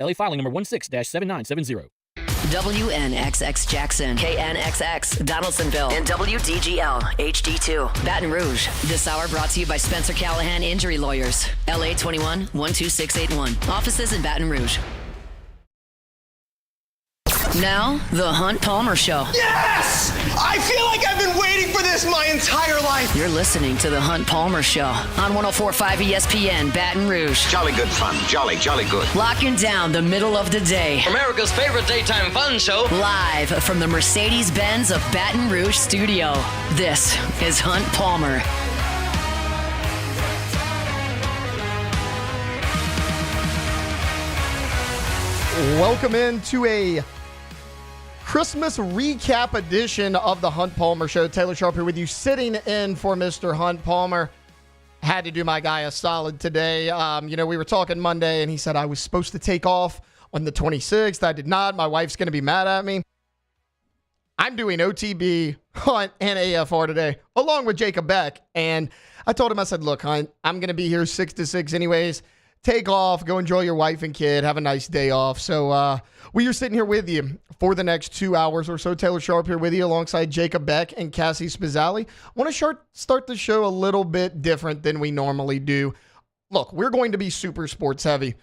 LA filing number 16-7970. WNXX Jackson, KNXX Donaldsonville, and WDGL HD2 Baton Rouge. This hour brought to you by Spencer Callahan Injury Lawyers, LA 21 12681. Offices in Baton Rouge. Now, the Hunt Palmer Show. Yes! I feel like I've been waiting for this my entire life. You're listening to the Hunt Palmer Show on 104.5 ESPN Baton Rouge. Jolly good fun. Jolly good. Locking down the middle of the day. America's favorite daytime fun show. Live from the Mercedes-Benz of Baton Rouge studio. This is Hunt Palmer. Welcome into a Christmas recap edition of the Hunt Palmer Show. Taylor Sharp here with you, sitting in for Mr. Hunt Palmer. Had to do my guy a solid today. We were talking Monday, and he said I was supposed to take off on the 26th. I did not. My wife's going to be mad at me. I'm doing OTB, Hunt, and AFR today, along with Jacob Beck. And I told him, I said, look, Hunt, I'm going to be here 6 to 6 anyways. Take off, go enjoy your wife and kid, have a nice day off. So we are sitting here with you for the next 2 hours or so. Taylor Sharp here with you alongside Jacob Beck and Cassie Spazzali. I want to start the show a little bit different than we normally do. Look, we're going to be super sports heavy.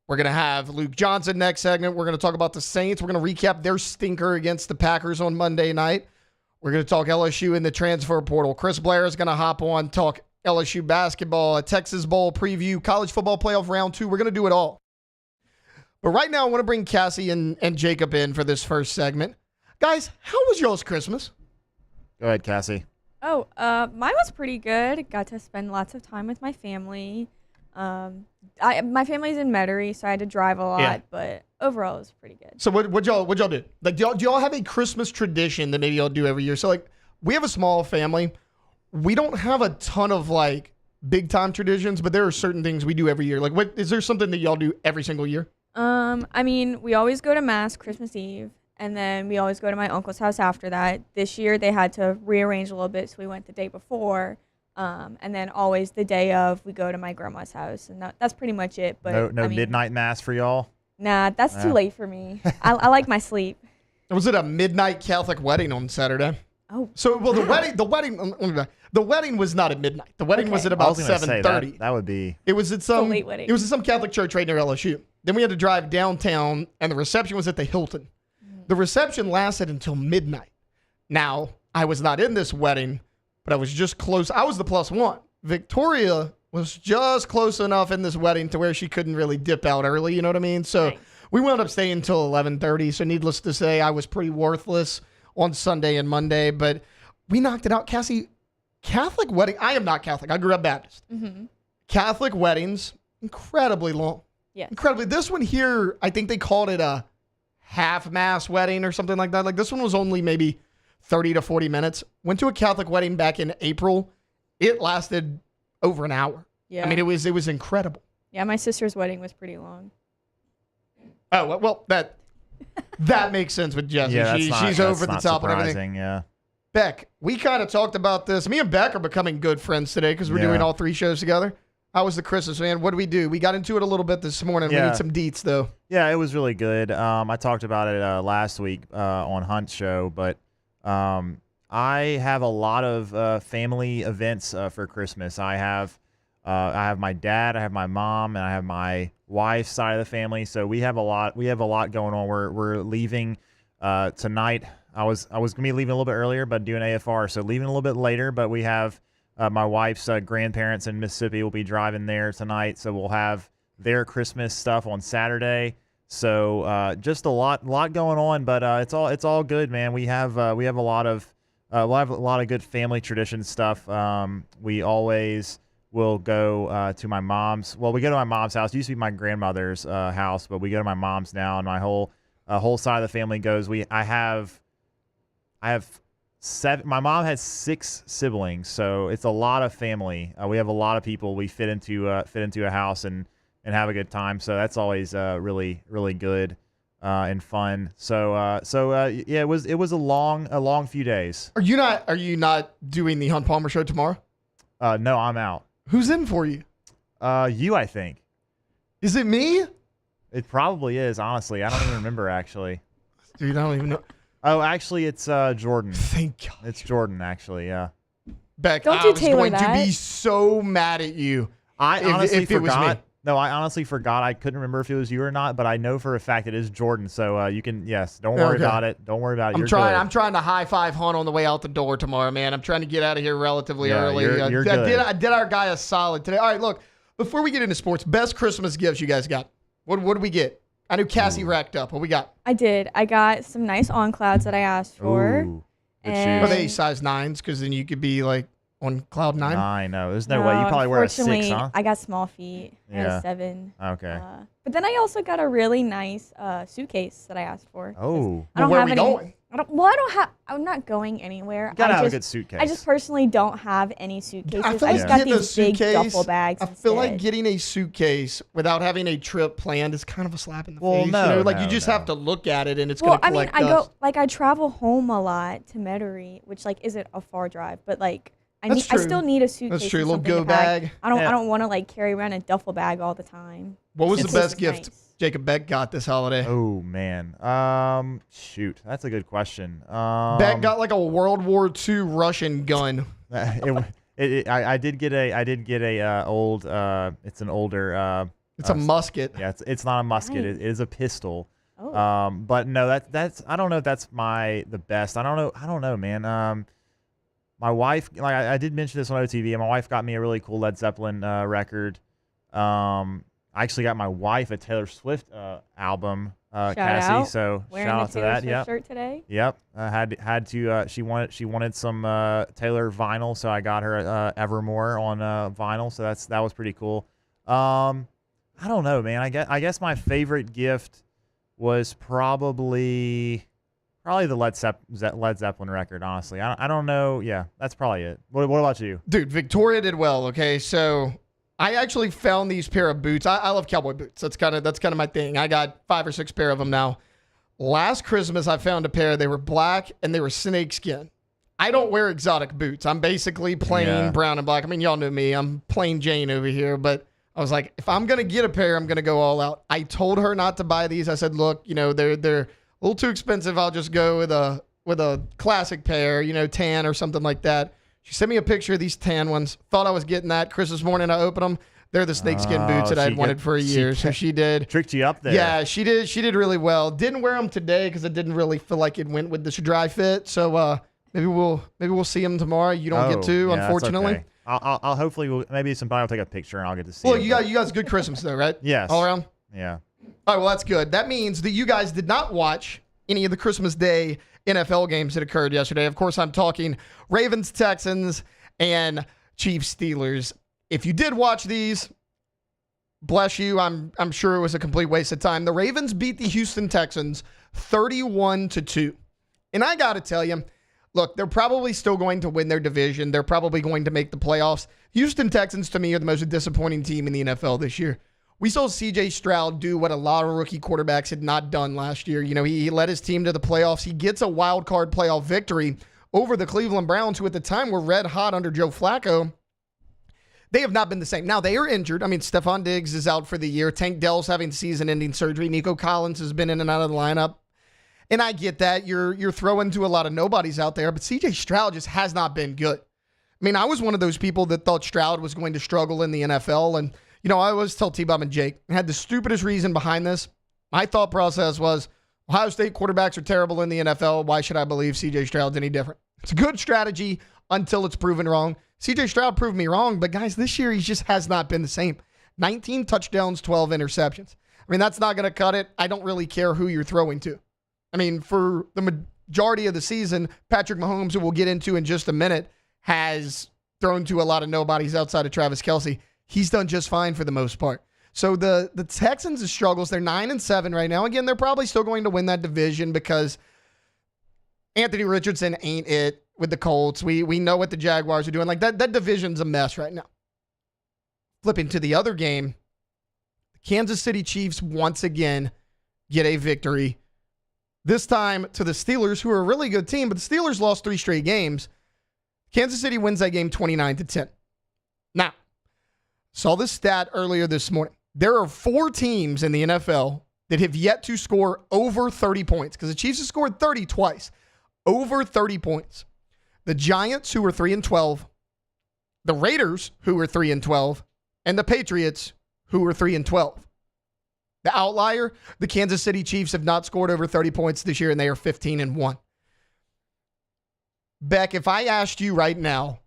We're going to have Luke Johnson next segment. We're going to talk about the Saints. We're going to recap their stinker against the Packers on Monday night. We're going to talk LSU in the transfer portal. Chris Blair is going to hop on, talk LSU basketball, a Texas Bowl preview, college football playoff round 2. We're going to do it all. But right now, I want to bring Cassie and Jacob in for this first segment. Guys, how was y'all's Christmas? Go ahead, Cassie. Mine was pretty good. Got to spend lots of time with my family. My family's in Metairie, so I had to drive a lot, but overall it was pretty good. So what y'all do? Like, do y'all have a Christmas tradition that maybe y'all do every year? So like, we have a small family. We don't have a ton of like big time traditions, but there are certain things we do every year. Like, what is there something that y'all do every single year? We always go to Mass Christmas Eve, and then we always go to my uncle's house after that. This year they had to rearrange a little bit, so we went the day before. And then always the day of, we go to my grandma's house, and that's pretty much it. But no midnight mass for y'all? Nah, that's too late for me. I like my sleep. Was it a midnight Catholic wedding on Saturday? Oh, so well, the wedding was not at midnight. The wedding was at about 7:30. That would be. It was at some late wedding. It was at some Catholic church right near LSU. Then we had to drive downtown, and the reception was at the Hilton. The reception lasted until midnight. Now, I was not in this wedding, but I was just close. I was the plus one. Victoria was just close enough in this wedding to where she couldn't really dip out early. You know what I mean? So we wound up staying until 11:30. So needless to say, I was pretty worthless on Sunday and Monday, but we knocked it out. Cassie, Catholic wedding. I am not Catholic. I grew up Baptist. Mm-hmm. Catholic weddings, incredibly long. Yeah. Incredibly. This one here, I think they called it a half-mass wedding or something like that. Like, this one was only maybe 30 to 40 minutes. Went to a Catholic wedding back in April. It lasted over an hour. Yeah. I mean, it was incredible. Yeah, my sister's wedding was pretty long. Oh, well, that makes sense with Jessie. Yeah, she's over the top and everything. Yeah. Beck, we kind of talked about this. Me and Beck are becoming good friends today because we're doing all 3 shows together. How was the Christmas, man? What did we do? We got into it a little bit this morning. Yeah. We need some deets, though. Yeah, it was really good. I talked about it last week on Hunt's show, but I have a lot of family events for Christmas. I have my dad, I have my mom, and I have my wife's side of the family. So we have a lot going on. We're leaving tonight. I was gonna be leaving a little bit earlier, but doing AFR, so leaving a little bit later. But we have my wife's grandparents in Mississippi will be driving there tonight, so we'll have their Christmas stuff on Saturday. So just a lot going on, but it's all good, man. We have a lot of good family tradition stuff. We always will go to my mom's. Well, we go to my mom's house. It used to be my grandmother's house, but we go to my mom's now, and my whole side of the family goes. I have 7. My mom has 6 siblings, so it's a lot of family. We have a lot of people. We fit into a house and have a good time. So that's always really good and fun. So yeah, it was a long few days. Are you not doing the Hunt Palmer show tomorrow? No, I'm out. Who's in for you? You, I think. Is it me? It probably is, honestly. I don't even remember, actually. Dude, I don't even know. Oh, actually, it's Jordan. Thank God. It's Jordan, actually, yeah. Beck, Don't I do was Taylor going that. to be so mad at you. I honestly if it was forgot. me. No, I honestly forgot. I couldn't remember if it was you or not, but I know for a fact it is Jordan. So you can, yes, don't worry Okay. about it. Don't worry about it. I'm You're trying. good. I'm trying to high five Hunt on the way out the door tomorrow, man. I'm trying to get out of here relatively Yeah, early. you're I good. did our guy a solid today. All right, look. Before we get into sports, best Christmas gifts you guys got. What did we get? I knew Cassie racked up. What we got? I did. I got some nice on clouds that I asked for. Ooh, good And- Are shoes. they size 9s? Because then you could be like on cloud 9. Nine. No, there's no way. You probably wear a 6, unfortunately, huh? I got small feet. I had Yeah. a 7. Okay. But then I also got a really nice suitcase that I asked for. 'cause Oh. I don't Well, where have are we any. going? I don't have. I'm not going anywhere. You gotta I have just, a good suitcase. I just personally don't have any suitcases. I I, feel like just got getting a these big suitcase. duffel bags. I feel like instead. getting a suitcase without having a trip planned is kind of a slap in the Well, face. no, you know? Like no, you just no. have to look at it and it's Well, gonna I mean, collect I dust. go like I travel home a lot to Metairie, which like isn't a far drive, but like I That's need. I true. still need a suitcase. That's true. A and little something go to pack. bag. I don't. Yeah. I don't want to like carry around a duffel bag all the time. What was It's the best just gift nice. Jacob Beck got this holiday? Oh man. Shoot, that's a good question. Beck got like a World War II Russian gun. I did get a old. It's an older. It's a musket. Yeah, it's not a musket. Nice. It is a pistol. Oh. But no, that's I don't know if that's the best. I don't know, man. My wife, like I did mention this on OTV, and my wife got me a really cool Led Zeppelin record. I actually got my wife a Taylor Swift album, Shout Cassie. out. So Wearing shout the out to Taylor that. Swift Yep. shirt today. Yep. Had to. She wanted some Taylor vinyl, so I got her Evermore on vinyl. So that was pretty cool. I don't know, man. I guess my favorite gift was probably the Led Zeppelin record. Honestly, I don't know. Yeah, that's probably it. What about you? Dude, Victoria did well. Okay, so I actually found these pair of boots. I love cowboy boots. That's kind of my thing. I got 5 or 6 pair of them now. Last Christmas, I found a pair. They were black and they were snakeskin. I don't wear exotic boots. I'm basically plain brown and black. I mean, y'all know me. I'm plain Jane over here. But I was like, if I'm gonna get a pair, I'm gonna go all out. I told her not to buy these. I said, look, they're a little too expensive. I'll just go with a classic pair, tan or something like that. She sent me a picture of these tan ones. Thought I was getting that. Christmas morning, I opened them. They're the snakeskin boots that I'd wanted for a year. So she did. Tricked you up there. Yeah, she did. She did really well. Didn't wear them today because it didn't really feel like it went with this dry fit. So maybe we'll see them tomorrow. You don't get to, yeah, that's unfortunately. okay. I'll hopefully maybe somebody will take a picture and I'll get to see. Well, it, you guys good Christmas though, right? Yes. All around. Yeah. All right, well, that's good. That means that you guys did not watch any of the Christmas Day NFL games that occurred yesterday. Of course, I'm talking Ravens, Texans, and Chiefs, Steelers. If you did watch these, bless you. I'm sure it was a complete waste of time. The Ravens beat the Houston Texans 31-2. And I got to tell you, look, they're probably still going to win their division. They're probably going to make the playoffs. Houston Texans, to me, are the most disappointing team in the NFL this year. We saw C.J. Stroud do what a lot of rookie quarterbacks had not done last year. He led his team to the playoffs. He gets a wild card playoff victory over the Cleveland Browns, who at the time were red hot under Joe Flacco. They have not been the same. Now, they are injured. I mean, Stephon Diggs is out for the year. Tank Dell's having season-ending surgery. Nico Collins has been in and out of the lineup. And I get that. You're throwing to a lot of nobodies out there, but C.J. Stroud just has not been good. I mean, I was one of those people that thought Stroud was going to struggle in the NFL, and I always tell T-Bob and Jake, I had the stupidest reason behind this. My thought process was, Ohio State quarterbacks are terrible in the NFL. Why should I believe C.J. Stroud's any different? It's a good strategy until it's proven wrong. C.J. Stroud proved me wrong, but guys, this year he just has not been the same. 19 touchdowns, 12 interceptions. I mean, that's not going to cut it. I don't really care who you're throwing to. I mean, for the majority of the season, Patrick Mahomes, who we'll get into in just a minute, has thrown to a lot of nobodies outside of Travis Kelce. He's done just fine for the most part. So the Texans' struggles, they're 9-7 right now. Again, they're probably still going to win that division because Anthony Richardson ain't it with the Colts. We know what the Jaguars are doing. Like that division's a mess right now. Flipping to the other game, the Kansas City Chiefs once again get a victory. This time to the Steelers, who are a really good team, but the Steelers lost 3 straight games. Kansas City wins that game 29-10. Now, saw this stat earlier this morning. There are 4 teams in the NFL that have yet to score over 30 points because the Chiefs have scored 30 twice. Over 30 points. The Giants, who are 3-12, the Raiders, who are 3-12, and the Patriots, who are 3-12. The outlier, the Kansas City Chiefs have not scored over 30 points this year, and they are 15-1. Beck, if I asked you right now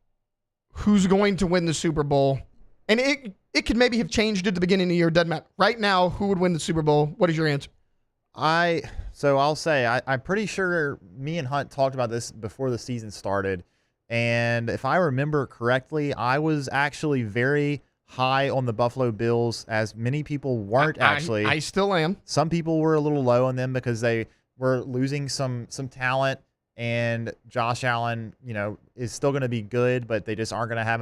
who's going to win the Super Bowl, and it could maybe have changed at the beginning of the year, doesn't matter. Right now, who would win the Super Bowl? What is your answer? I'll say I'm pretty sure me and Hunt talked about this before the season started, and if I remember correctly, I was actually very high on the Buffalo Bills, as many people weren't actually. I still am. Some people were a little low on them because they were losing some talent, and Josh Allen, is still going to be good, but they just aren't going to have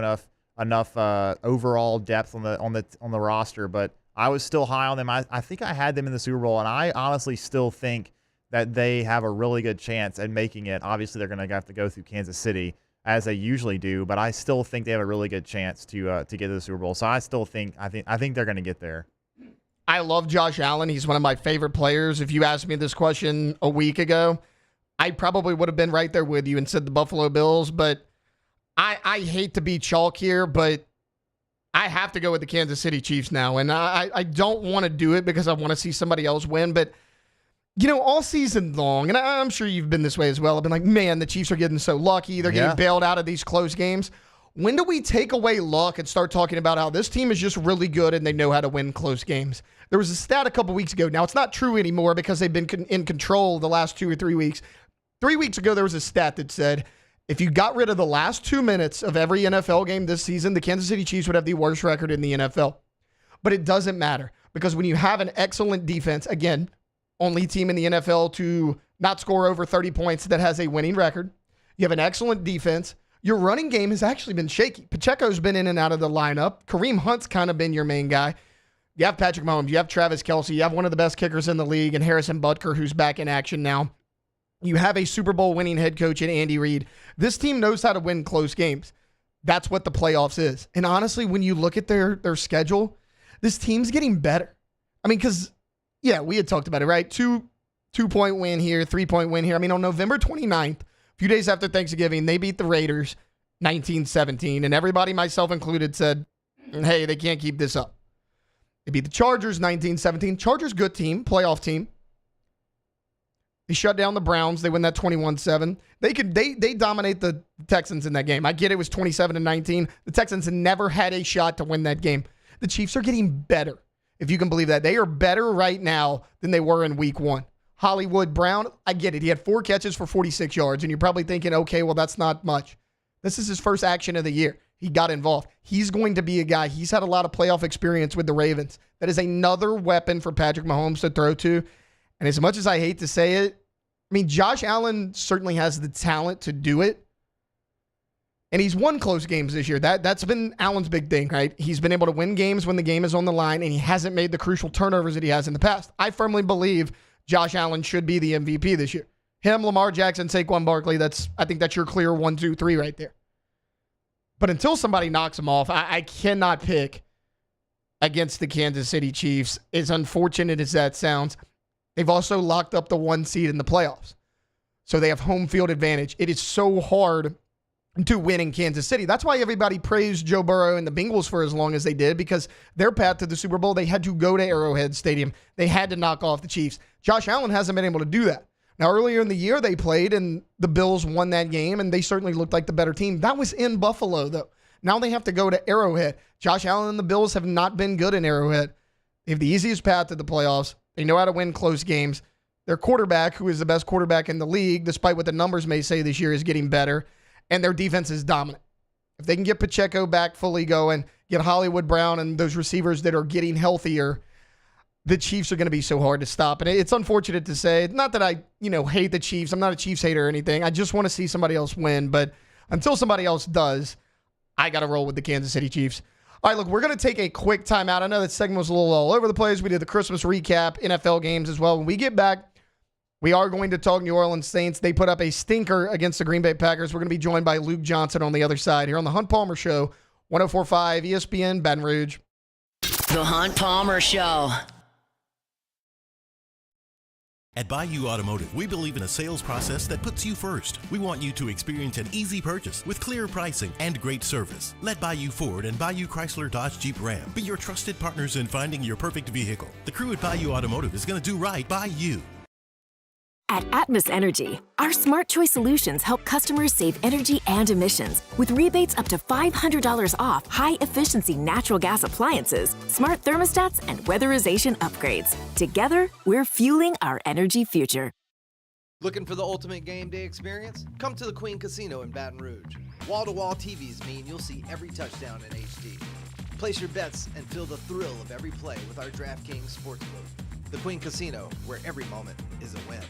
enough overall depth on the roster. But I was still high on them. I think I had them in the Super Bowl, and I honestly still think that they have a really good chance at making it. Obviously, they're going to have to go through Kansas City, as they usually do, but I still think they have a really good chance to get to the Super Bowl. So I think they're going to get there. I love Josh Allen. He's one of my favorite players. If you asked me this question a week ago, I probably would have been right there with you and said the Buffalo Bills, but I hate to be chalk here, but I have to go with the Kansas City Chiefs now. And I don't want to do it because I want to see somebody else win, but all season long, and I'm sure you've been this way as well, I've been like, man, the Chiefs are getting so lucky. They're getting bailed out of these close games. When do we take away luck and start talking about how this team is just really good and they know how to win close games? There was a stat a couple weeks ago. Now, it's not true anymore because they've been in control the last 2 or 3 weeks. 3 weeks ago, there was a stat that said if you got rid of the last 2 minutes of every NFL game this season, the Kansas City Chiefs would have the worst record in the NFL. But it doesn't matter because when you have an excellent defense, again, only team in the NFL to not score over 30 points that has a winning record. You have an excellent defense. Your running game has actually been shaky. Pacheco's been in and out of the lineup. Kareem Hunt's kind of been your main guy. You have Patrick Mahomes. You have Travis Kelce. You have one of the best kickers in the league, and Harrison Butker, who's back in action now. You have a Super Bowl winning head coach in Andy Reid. This team knows how to win close games. That's what the playoffs is. And honestly, when you look at their schedule, this team's getting better. I mean, because yeah, we had talked about it, right? 2-point win here, 3-point win here. I mean, on November 29th, a few days after Thanksgiving, they beat the Raiders 19-17, and everybody, myself included, said, hey, they can't keep this up. They beat the Chargers 19-17. Chargers, good team, playoff team. They shut down the Browns. They win that 21-7. They dominate the Texans in that game. I get it was 27-19. The Texans never had a shot to win that game. The Chiefs are getting better. If you can believe that. They are better right now than they were in week 1. Hollywood Brown, I get it. He had 4 catches for 46 yards, and you're probably thinking, okay, well, that's not much. This is his first action of the year. He got involved. He's going to be a guy. He's had a lot of playoff experience with the Ravens. That is another weapon for Patrick Mahomes to throw to. And as much as I hate to say it, I mean, Josh Allen certainly has the talent to do it. And he's won close games this year. That's been Allen's big thing, right? He's been able to win games when the game is on the line, and he hasn't made the crucial turnovers that he has in the past. I firmly believe Josh Allen should be the MVP this year. Him, Lamar Jackson, Saquon Barkley, I think that's your clear 1, 2, 3 right there. But until somebody knocks him off, I cannot pick against the Kansas City Chiefs. As unfortunate as that sounds, they've also locked up the 1 seed in the playoffs. So they have home field advantage. It is so hard to win in Kansas City. That's why everybody praised Joe Burrow and the Bengals for as long as they did, because their path to the Super Bowl, they had to go to Arrowhead Stadium. They had to knock off the Chiefs. Josh Allen hasn't been able to do that. Now, earlier in the year, they played, and the Bills won that game, and they certainly looked like the better team. That was in Buffalo, though. Now they have to go to Arrowhead. Josh Allen and the Bills have not been good in Arrowhead. They have the easiest path to the playoffs. They know how to win close games. Their quarterback, who is the best quarterback in the league, despite what the numbers may say this year, is getting better. And their defense is dominant. If they can get Pacheco back fully going, get Hollywood Brown and those receivers that are getting healthier, the Chiefs are going to be so hard to stop. And it's unfortunate to say, not that I, hate the Chiefs. I'm not a Chiefs hater or anything. I just want to see somebody else win. But until somebody else does, I got to roll with the Kansas City Chiefs. All right, look, we're going to take a quick timeout. I know that segment was a little all over the place. We did the Christmas recap, NFL games as well. When we get back, we are going to talk New Orleans Saints. They put up a stinker against the Green Bay Packers. We're going to be joined by Luke Johnson on the other side here on the Hunt Palmer Show, 104.5 ESPN Baton Rouge. The Hunt Palmer Show. At Bayou Automotive, we believe in a sales process that puts you first. We want you to experience an easy purchase with clear pricing and great service. Let Bayou Ford and Bayou Chrysler Dodge Jeep Ram be your trusted partners in finding your perfect vehicle. The crew at Bayou Automotive is going to do right by you. At Atmos Energy, our smart choice solutions help customers save energy and emissions with rebates up to $500 off high-efficiency natural gas appliances, smart thermostats, and weatherization upgrades. Together, we're fueling our energy future. Looking for the ultimate game day experience? Come to the Queen Casino in Baton Rouge. Wall-to-wall TVs mean you'll see every touchdown in HD. Place your bets and feel the thrill of every play with our DraftKings Sportsbook. The Queen Casino, where every moment is a win.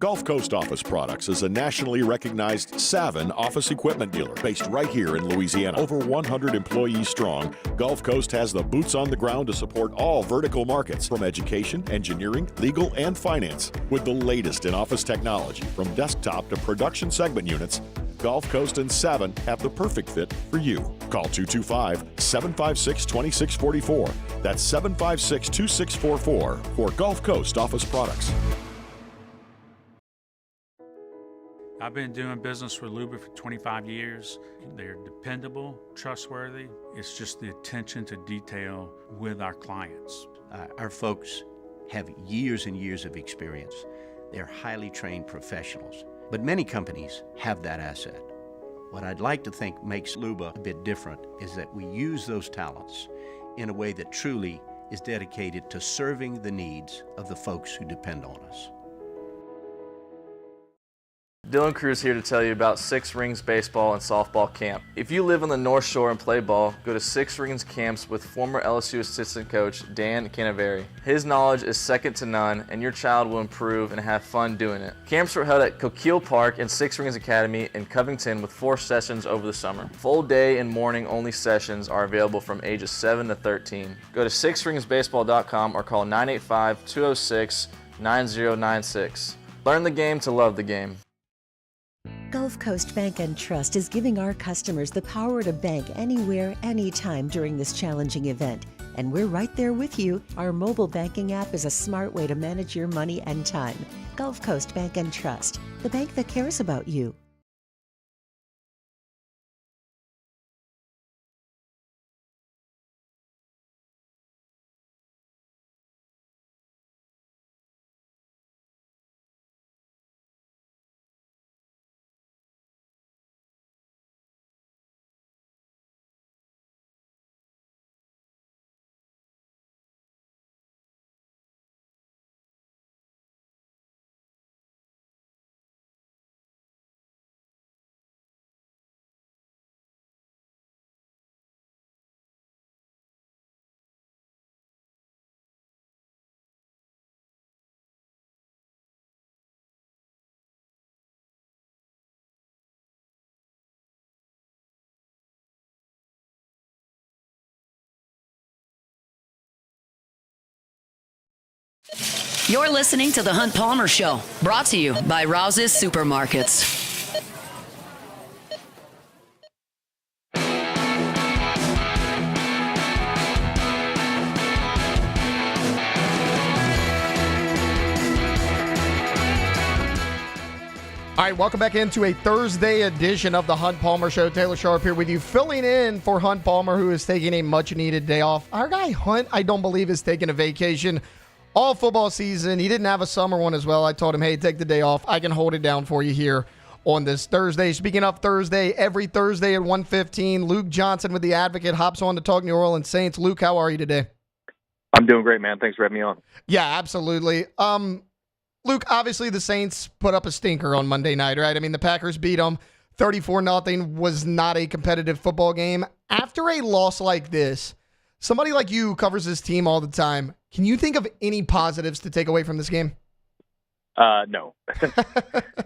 Gulf Coast Office Products is a nationally recognized Savin office equipment dealer based right here in Louisiana. Over 100 employees strong, Gulf Coast has the boots on the ground to support all vertical markets from education, engineering, legal, and finance. With the latest in office technology from desktop to production segment units, Gulf Coast and Savin have the perfect fit for you. Call 225-756-2644. That's 756-2644 for Gulf Coast Office Products. I've been doing business with Luba for 25 years. They're dependable, trustworthy. It's just the attention to detail with our clients. Our folks have years and years of experience. They're highly trained professionals, but many companies have that asset. What I'd like to think makes Luba a bit different is that we use those talents in a way that truly is dedicated to serving the needs of the folks who depend on us. Dylan Cruz here to tell you about Six Rings Baseball and Softball Camp. If you live on the North Shore and play ball, go to Six Rings Camps with former LSU assistant coach Dan Canaveri. His knowledge is second to none, and your child will improve and have fun doing it. Camps were held at Coquille Park and Six Rings Academy in Covington with 4 sessions over the summer. Full day and morning only sessions are available from ages 7 to 13. Go to sixringsbaseball.com or call 985-206-9096. Learn the game to love the game. Gulf Coast Bank and Trust is giving our customers the power to bank anywhere, anytime during this challenging event. And we're right there with you. Our mobile banking app is a smart way to manage your money and time. Gulf Coast Bank and Trust, the bank that cares about you. You're listening to The Hunt Palmer Show, brought to you by Rouse's Supermarkets. All right, welcome back into a Thursday edition of the Hunt Palmer Show. Taylor Sharp here with you, filling in for Hunt Palmer, who is taking a much-needed day off. Our guy Hunt, I don't believe, is taking a vacation all football season. He didn't have a summer one as well. I told him, hey, take the day off. I can hold it down for you here on this Thursday. Speaking of Thursday, every Thursday at 1:15, Luke Johnson with The Advocate hops on to talk New Orleans Saints. Luke, how are you today? I'm doing great, man. Thanks for having me on. Yeah, absolutely. Luke, obviously the Saints put up a stinker on Monday night, right? I mean, the Packers beat them 34-0 was not a competitive football game. After a loss like this, somebody like you who covers this team all the time, can you think of any positives to take away from this game? No,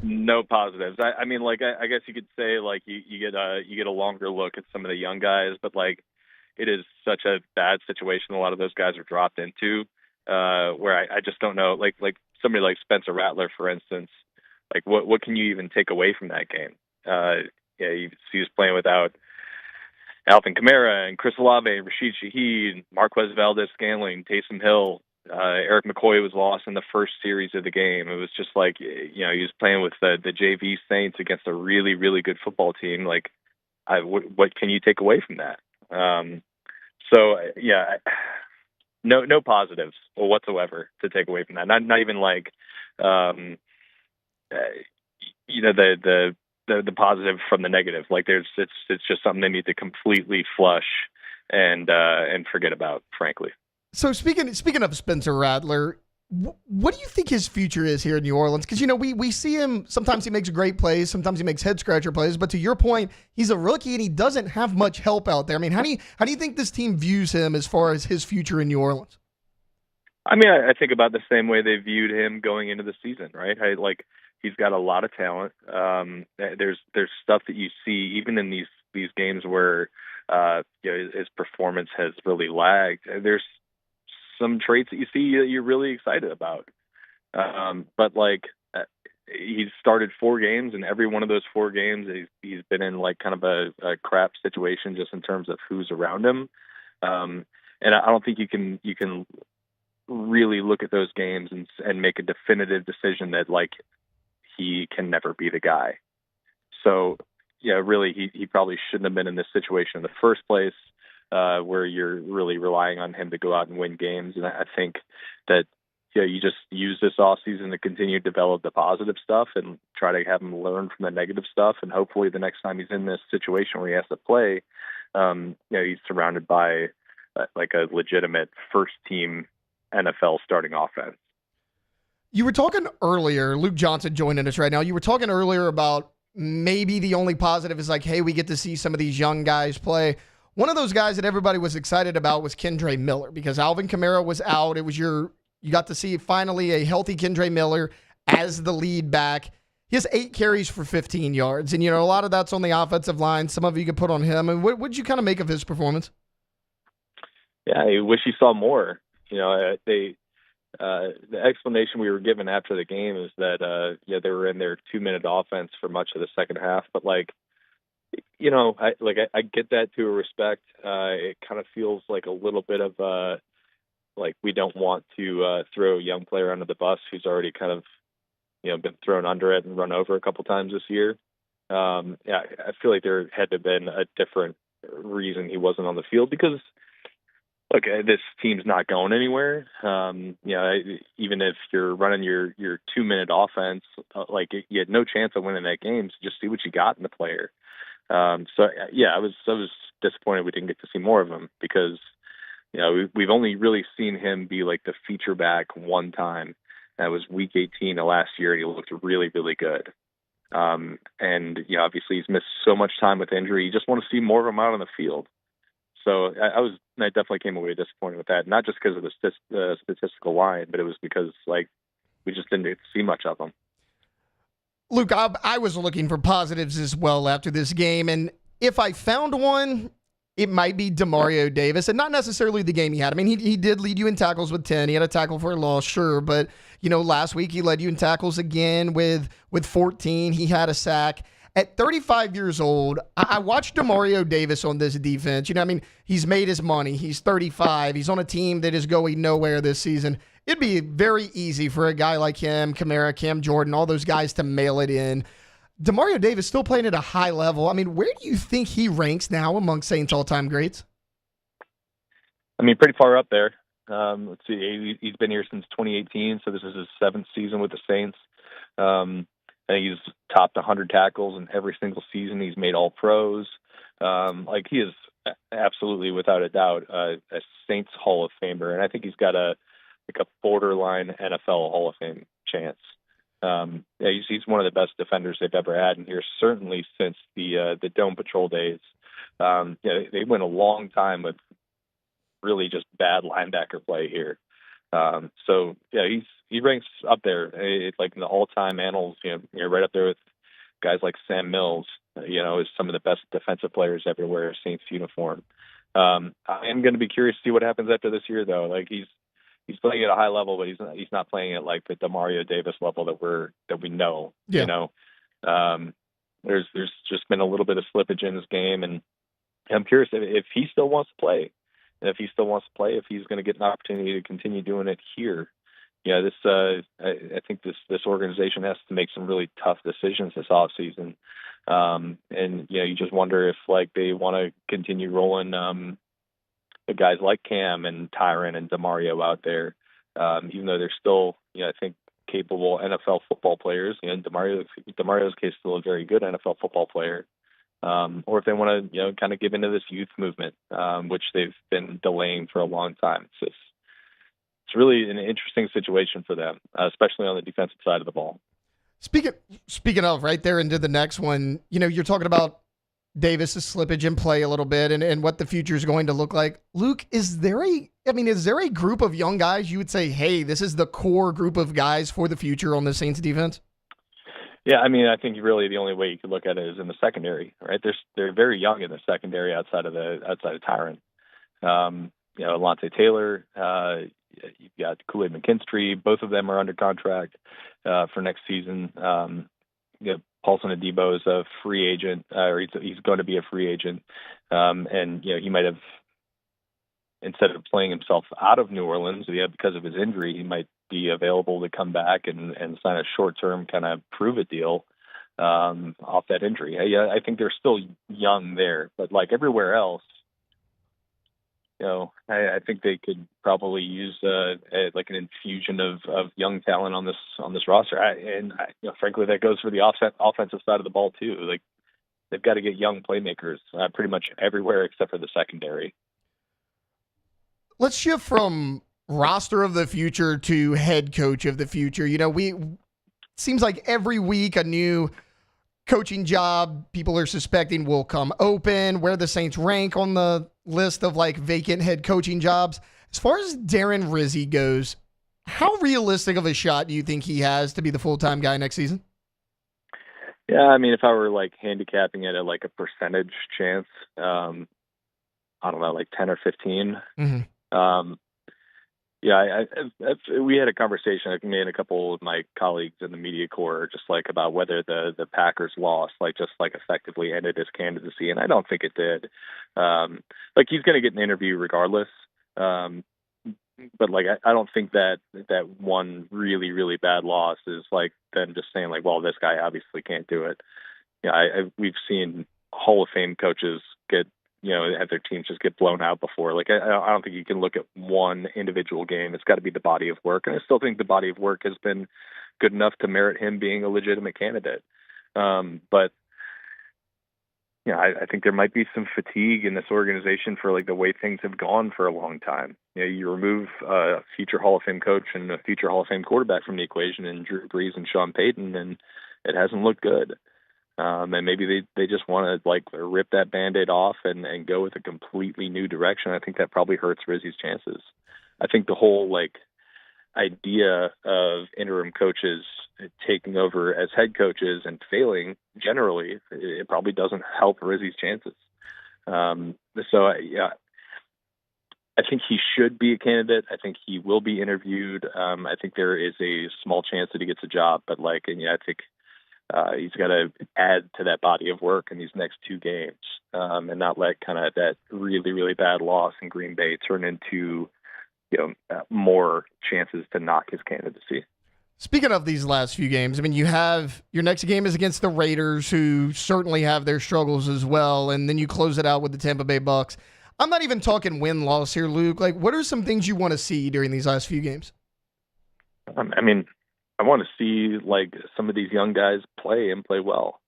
no positives. I mean, like, I guess you could say, like, you get a longer look at some of the young guys, but like, it is such a bad situation a lot of those guys are dropped into, where I just don't know. Like somebody like Spencer Rattler, for instance, like what can you even take away from that game? Yeah, you see he's playing without Alvin Kamara and Chris Olave, Rashid Shaheed, Marquez Valdez-Scantling, Taysom Hill. Eric McCoy was lost in the first series of the game. It was just like, he was playing with the JV Saints against a really, really good football team. Like, what can you take away from that? No positives whatsoever to take away from that. Not even like, the positive from the negative. Like it's just something they need to completely flush and forget about, frankly. So speaking of Spencer Rattler, what do you think his future is here in New Orleans? Because, we see him, sometimes he makes great plays, sometimes he makes head-scratcher plays, but to your point, he's a rookie and he doesn't have much help out there. I mean, how do you think this team views him as far as his future in New Orleans? I mean, I think about the same way they viewed him going into the season, right? He's got a lot of talent. There's stuff that you see even in these games where his performance has really lagged. There's some traits that you see that you're really excited about. But he's started 4 games, and every one of those 4 games he's been in like kind of a crap situation just in terms of who's around him. And I don't think you can really look at those games and make a definitive decision that like he can never be the guy. So really he probably shouldn't have been in this situation in the first place, where you're really relying on him to go out and win games. And I think that you just use this offseason to continue to develop the positive stuff and try to have him learn from the negative stuff. And hopefully the next time he's in this situation where he has to play, he's surrounded by like a legitimate first team NFL starting offense. You were talking earlier, Luke Johnson joining us right now. You were talking earlier about maybe the only positive is like, hey, we get to see some of these young guys play. One of those guys that everybody was excited about was Kendre Miller because Alvin Kamara was out. It was you got to see finally a healthy Kendre Miller as the lead back. He has 8 carries for 15 yards. And, a lot of that's on the offensive line. Some of you could put on him. And what did you kind of make of his performance? Yeah, I wish you saw more. The explanation we were given after the game is that, they were in their 2-minute offense for much of the second half. But I get that to a respect. It kind of feels like a little bit of we don't want to throw a young player under the bus who's already kind of, been thrown under it and run over a couple times this year. I feel like there had to have been a different reason he wasn't on the field because, look, this team's not going anywhere. Even if you're running your 2-minute offense, you had no chance of winning that game. So just see what you got in the player. I was disappointed we didn't get to see more of him because, we've only really seen him be like the feature back one time. That was week 18 of last year, and he looked really, really good. Obviously he's missed so much time with injury. You just want to see more of him out on the field. So I definitely came away disappointed with that. Not just because of the statistical line, but it was because we just didn't get to see much of him. Luke, I was looking for positives as well after this game, and if I found one, it might be Demario Davis, and not necessarily the game he had. I mean, he did lead you in tackles with 10. He had a tackle for a loss, sure, but last week he led you in tackles again with 14. He had a sack. At 35 years old, I watched Demario Davis on this defense. He's made his money. He's 35. He's on a team that is going nowhere this season. It'd be very easy for a guy like him, Kamara, Cam Jordan, all those guys to mail it in. Demario Davis still playing at a high level. I mean, where do you think he ranks now among Saints all-time greats? I mean, pretty far up there. Let's see. He's been here since 2018, so this is his 7th season with the Saints. I think he's topped 100 tackles in every single season. He's made all pros. He is absolutely, without a doubt, a Saints Hall of Famer. And I think he's got a borderline NFL Hall of Fame chance. Yeah, he's one of the best defenders they've ever had in here, certainly since the Dome Patrol days. Yeah, they went a long time with really just bad linebacker play here. So yeah, he ranks up there. It's like in the all-time annals. Right up there with guys like Sam Mills. Is some of the best defensive players ever wear a Saints uniform. I am going to be curious to see what happens after this year, though. Like he's playing at a high level, but he's not playing at like the Demario Davis level that we know. Yeah. There's just been a little bit of slippage in his game, and I'm curious if he still wants to play. And if he still wants to play, if he's going to get an opportunity to continue doing it here. I think this organization has to make some really tough decisions this offseason. And you just wonder if like they want to continue rolling the guys like Cam and Tyron and Demario out there, even though they're still, I think, capable NFL football players. Demario's case still a very good NFL football player. Or if they want to, kind of give into this youth movement, which they've been delaying for a long time. It's really an interesting situation for them, especially on the defensive side of the ball. Speaking of, right there into the next one, you're talking about Davis's slippage in play a little bit and what the future is going to look like. Luke, is there a group of young guys you would say, hey, this is the core group of guys for the future on the Saints defense? Yeah, I think really the only way you could look at it is in the secondary, right? They're very young in the secondary outside of Tyron. Alontae Taylor, you've got Kool-Aid McKinstry. Both of them are under contract for next season. Paulson Adebo is a free agent, or he's going to be a free agent. And he might have, instead of playing himself out of New Orleans, because of his injury, he might be available to come back and sign a short-term kind of prove-it deal off that injury. I think they're still young there, but like everywhere else, I think they could probably use like an infusion of young talent on this roster. Frankly, that goes for the offensive side of the ball too. Like they've got to get young playmakers pretty much everywhere except for the secondary. Let's shift from roster of the future to head coach of the future. Seems like every week a new coaching job people are suspecting will come open, where the Saints rank on the list of like vacant head coaching jobs. As far as Darren Rizzi goes, how realistic of a shot do you think he has to be the full-time guy next season? Yeah, if I were like handicapping it at like a percentage chance, I don't know, like 10 or 15. Mm-hmm. We had a conversation, me and a couple of my colleagues in the media corps, just like about whether the Packers loss, just effectively ended his candidacy. And I don't think it did. He's going to get an interview regardless. But I don't think that one really, really bad loss is like them just saying like, well, this guy obviously can't do it. We've seen Hall of Fame coaches get, have their teams just get blown out before. I don't think you can look at one individual game. It's got to be the body of work. And I still think the body of work has been good enough to merit him being a legitimate candidate. But I think there might be some fatigue in this organization for like the way things have gone for a long time. You remove a future Hall of Fame coach and a future Hall of Fame quarterback from the equation in Drew Brees and Sean Payton, and it hasn't looked good. And maybe they just want to rip that Band-Aid off and go with a completely new direction. I think that probably hurts Rizzi's chances. I think the whole idea of interim coaches taking over as head coaches and failing generally, it probably doesn't help Rizzi's chances. I think he should be a candidate. I think he will be interviewed. I think there is a small chance that he gets a job, but I think he's got to add to that body of work in these next two games, and not let kind of that really, really bad loss in Green Bay turn into more chances to knock his candidacy. Speaking of these last few games, you have your next game is against the Raiders, who certainly have their struggles as well, and then you close it out with the Tampa Bay Bucks. I'm not even talking win-loss here, Luke. What are some things you want to see during these last few games? I want to see some of these young guys play and play well.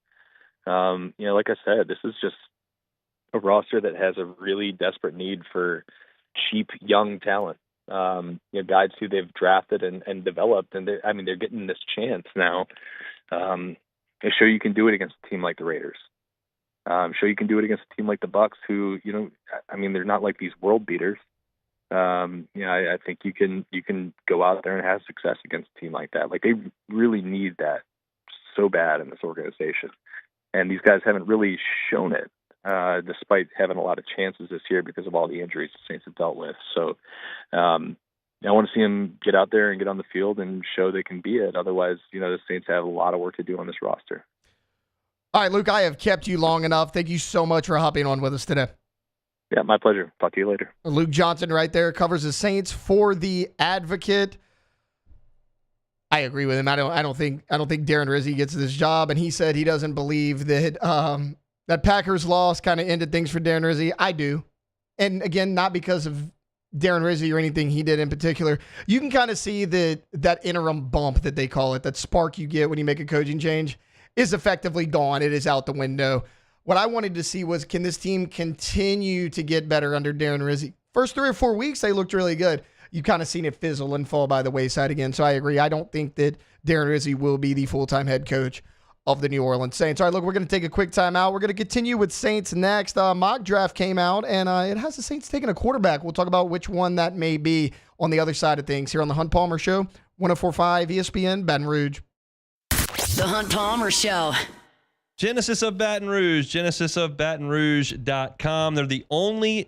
Like I said, this is just a roster that has a really desperate need for cheap young talent. Guys who they've drafted and developed, and they're getting this chance now. They show you can do it against a team like the Raiders. Show you can do it against a team like the Bucs, who they're not like these world beaters. I think you can go out there and have success against a team like that. Like, they really need that so bad in this organization, and these guys haven't really shown it, despite having a lot of chances this year because of all the injuries the Saints have dealt with. So, I want to see them get out there and get on the field and show they can be it. Otherwise, the Saints have a lot of work to do on this roster. All right, Luke, I have kept you long enough. Thank you so much for hopping on with us today. Yeah, my pleasure. Talk to you later. Luke Johnson right there covers the Saints for The Advocate. I agree with him. I don't think Darren Rizzi gets this job, and he said he doesn't believe that that Packers loss kind of ended things for Darren Rizzi. I do. And again, not because of Darren Rizzi or anything he did in particular. You can kind of see that interim bump that they call it, that spark you get when you make a coaching change, is effectively gone. It is out the window. What I wanted to see was, can this team continue to get better under Darren Rizzi? First 3 or 4 weeks, they looked really good. You've kind of seen it fizzle and fall by the wayside again. So I agree. I don't think that Darren Rizzi will be the full-time head coach of the New Orleans Saints. All right, look, we're going to take a quick time out. We're going to continue with Saints next. Mock draft came out, and it has the Saints taking a quarterback. We'll talk about which one that may be on the other side of things here on the Hunt Palmer Show, 104.5 ESPN, Baton Rouge. The Hunt Palmer Show. Genesis of Baton Rouge, genesisofbatonrouge.com. They're the only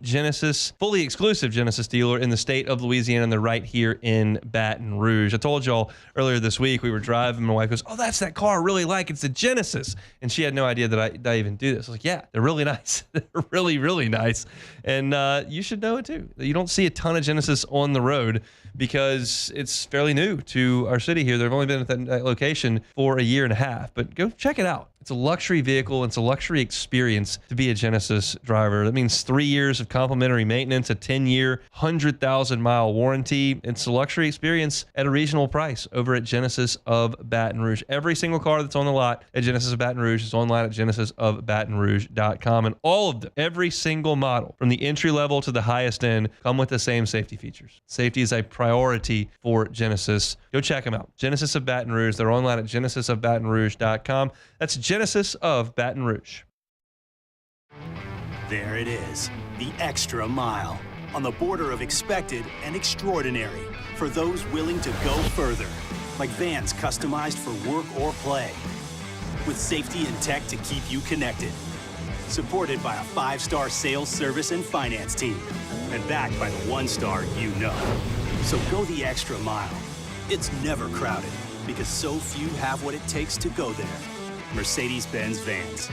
fully exclusive Genesis dealer in the state of Louisiana, and they're right here in Baton Rouge. I told y'all earlier this week, we were driving, my wife goes, "Oh, that's that car I really like. It's a Genesis." And she had no idea that I even do this. I was like, yeah, they're really nice. They're really, really nice. And you should know it too. You don't see a ton of Genesis on the road because it's fairly new to our city here. They've only been at that location for a year and a half, but go check it out. It's a luxury vehicle. It's a luxury experience to be a Genesis driver. That means 3 years of complimentary maintenance, a 10-year, 100,000-mile warranty. It's a luxury experience at a reasonable price over at Genesis of Baton Rouge. Every single car that's on the lot at Genesis of Baton Rouge is online at genesisofbatonrouge.com. And all of them, every single model, from the entry level to the highest end, come with the same safety features. Safety is a priority for Genesis. Go check them out. Genesis of Baton Rouge. They're online at genesisofbatonrouge.com. That's Genesis of Baton Rouge. There it is, the extra mile, on the border of expected and extraordinary, for those willing to go further, like vans customized for work or play, with safety and tech to keep you connected, supported by a 5-star sales, service, and finance team, and backed by the 1-star you know. So go the extra mile. It's never crowded, because so few have what it takes to go there. Mercedes-Benz Vans.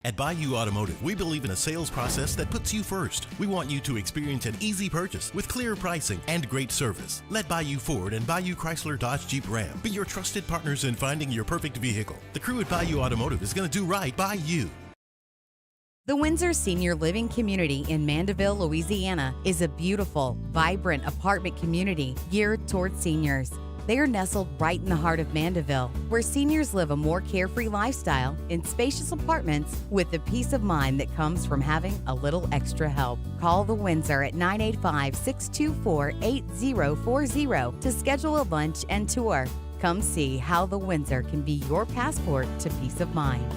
At Bayou Automotive, we believe in a sales process that puts you first. We want you to experience an easy purchase with clear pricing and great service. Let Bayou Ford and Bayou Chrysler Dodge Jeep Ram be your trusted partners in finding your perfect vehicle. The crew at Bayou Automotive is going to do right by you. The Windsor Senior Living Community in Mandeville, Louisiana is a beautiful, vibrant apartment community geared towards seniors. They are nestled right in the heart of Mandeville, where seniors live a more carefree lifestyle in spacious apartments with the peace of mind that comes from having a little extra help. Call the Windsor at 985-624-8040 to schedule a lunch and tour. Come see how the Windsor can be your passport to peace of mind.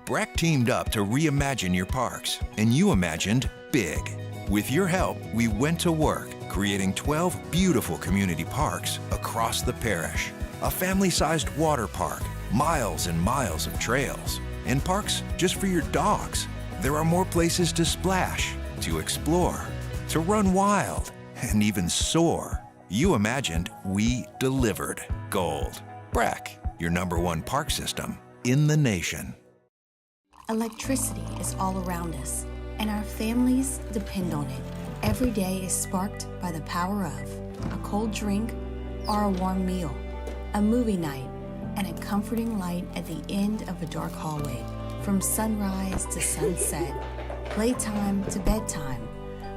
Breck teamed up to reimagine your parks, and you imagined big. With your help, we went to work, creating 12 beautiful community parks across the parish. A family-sized water park, miles and miles of trails, and parks just for your dogs. There are more places to splash, to explore, to run wild, and even soar. You imagined, we delivered. Gold. Breck, your #1 park system in the nation. Electricity is all around us, and our families depend on it. Every day is sparked by the power of a cold drink or a warm meal, a movie night, and a comforting light at the end of a dark hallway. From sunrise to sunset, playtime to bedtime,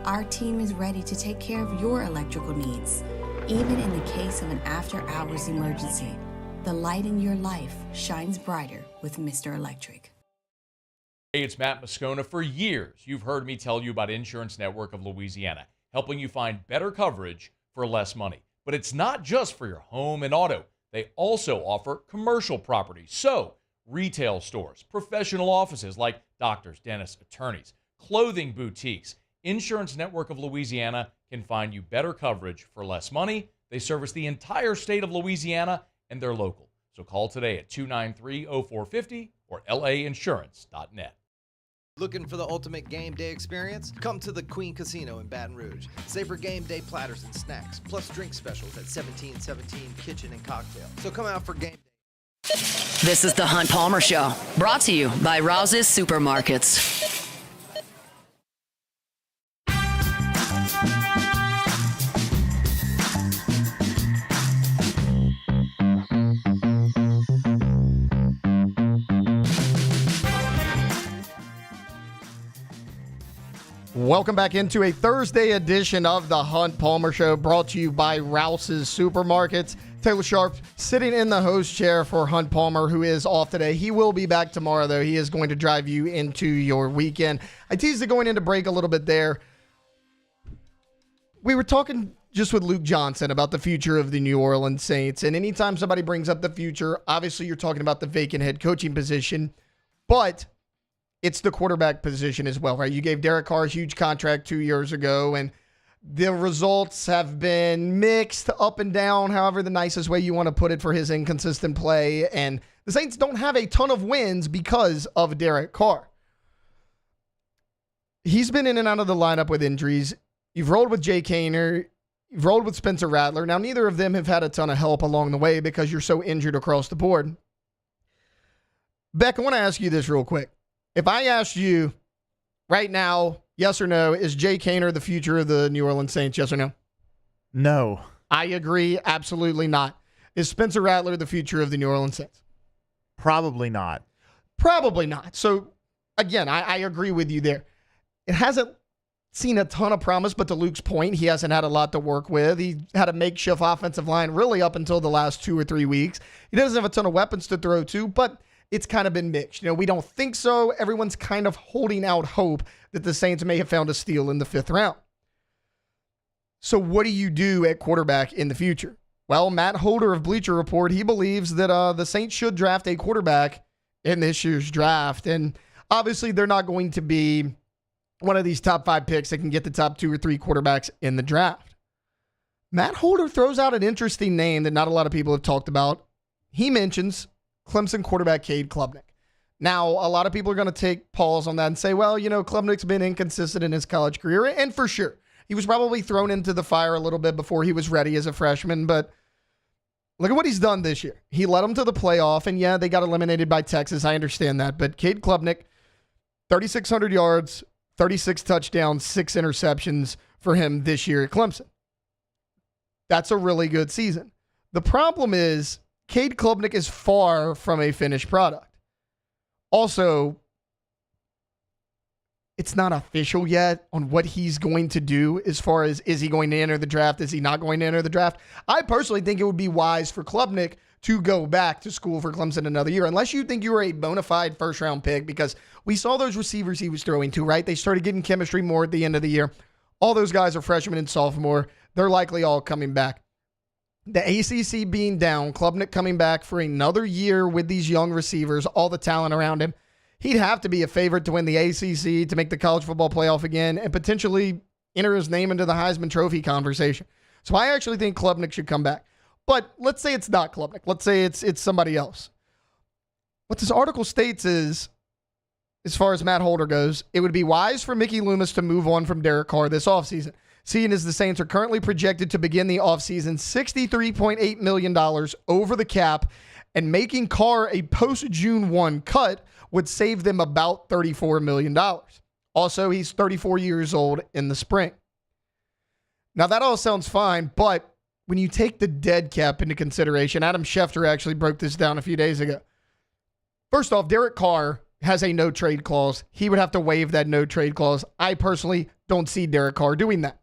our team is ready to take care of your electrical needs. Even in the case of an after-hours emergency, the light in your life shines brighter with Mr. Electric. Hey, it's Matt Moscona. For years, you've heard me tell you about Insurance Network of Louisiana, helping you find better coverage for less money. But it's not just for your home and auto. They also offer commercial property. So, retail stores, professional offices like doctors, dentists, attorneys, clothing boutiques. Insurance Network of Louisiana can find you better coverage for less money. They service the entire state of Louisiana, and they're local. So call today at 293-0450 or lainsurance.net. Looking for the ultimate game day experience? Come to the Queen Casino in Baton Rouge. Savor game day platters and snacks, plus drink specials at 1717 Kitchen and Cocktail. So come out for game day. This is the Hunt Palmer Show, brought to you by Rouse's Supermarkets. Welcome back into a Thursday edition of the Hunt Palmer Show, brought to you by Rouse's Supermarkets. Taylor Sharp sitting in the host chair for Hunt Palmer, who is off today. He will be back tomorrow, though. He is going to drive you into your weekend. I teased it going into break a little bit there. We were talking just with Luke Johnson about the future of the New Orleans Saints, and anytime somebody brings up the future, obviously you're talking about the vacant head coaching position, but it's the quarterback position as well, right? You gave Derek Carr a huge contract 2 years ago, and the results have been mixed up and down, however the nicest way you want to put it, for his inconsistent play. And the Saints don't have a ton of wins because of Derek Carr. He's been in and out of the lineup with injuries. You've rolled with Jay Kaner. You've rolled with Spencer Rattler. Now, neither of them have had a ton of help along the way because you're so injured across the board. Beck, I want to ask you this real quick. If I asked you right now, yes or no, is Jay Kaner the future of the New Orleans Saints, yes or no? No. I agree, absolutely not. Is Spencer Rattler the future of the New Orleans Saints? Probably not. Probably not. So, again, I agree with you there. It hasn't seen a ton of promise, but to Luke's point, he hasn't had a lot to work with. He had a makeshift offensive line really up until the last 2 or 3 weeks. He doesn't have a ton of weapons to throw to, but it's kind of been mixed. You know, we don't think so. Everyone's kind of holding out hope that the Saints may have found a steal in the 5th round. So what do you do at quarterback in the future? Well, Matt Holder of Bleacher Report, he believes that the Saints should draft a quarterback in this year's draft. And obviously they're not going to be one of these top 5 picks that can get the top 2 or 3 quarterbacks in the draft. Matt Holder throws out an interesting name that not a lot of people have talked about. He mentions Clemson quarterback Cade Klubnik. Now, a lot of people are going to take pause on that and say, well, you know, Klubnik's been inconsistent in his college career, and for sure. He was probably thrown into the fire a little bit before he was ready as a freshman, but look at what he's done this year. He led them to the playoff, and yeah, they got eliminated by Texas. I understand that, but Cade Klubnik, 3,600 yards, 36 touchdowns, 6 interceptions for him this year at Clemson. That's a really good season. The problem is Cade Klubnik is far from a finished product. Also, it's not official yet on what he's going to do as far as, is he going to enter the draft? Is he not going to enter the draft? I personally think it would be wise for Klubnik to go back to school for Clemson another year, unless you think you were a bona fide first-round pick, because we saw those receivers he was throwing to, right? They started getting chemistry more at the end of the year. All those guys are freshmen and sophomore. They're likely all coming back. The ACC being down, Klubnik coming back for another year with these young receivers, all the talent around him. He'd have to be a favorite to win the ACC, to make the college football playoff again, and potentially enter his name into the Heisman Trophy conversation. So I actually think Klubnik should come back. But let's say it's not Klubnik. Let's say it's somebody else. What this article states is, as far as Matt Holder goes, it would be wise for Mickey Loomis to move on from Derek Carr this offseason, seeing as the Saints are currently projected to begin the offseason $63.8 million over the cap, and making Carr a post-June 1 cut would save them about $34 million. Also, he's 34 years old in the spring. Now, that all sounds fine, but when you take the dead cap into consideration, Adam Schefter actually broke this down a few days ago. First off, Derek Carr has a no-trade clause. He would have to waive that no-trade clause. I personally don't see Derek Carr doing that.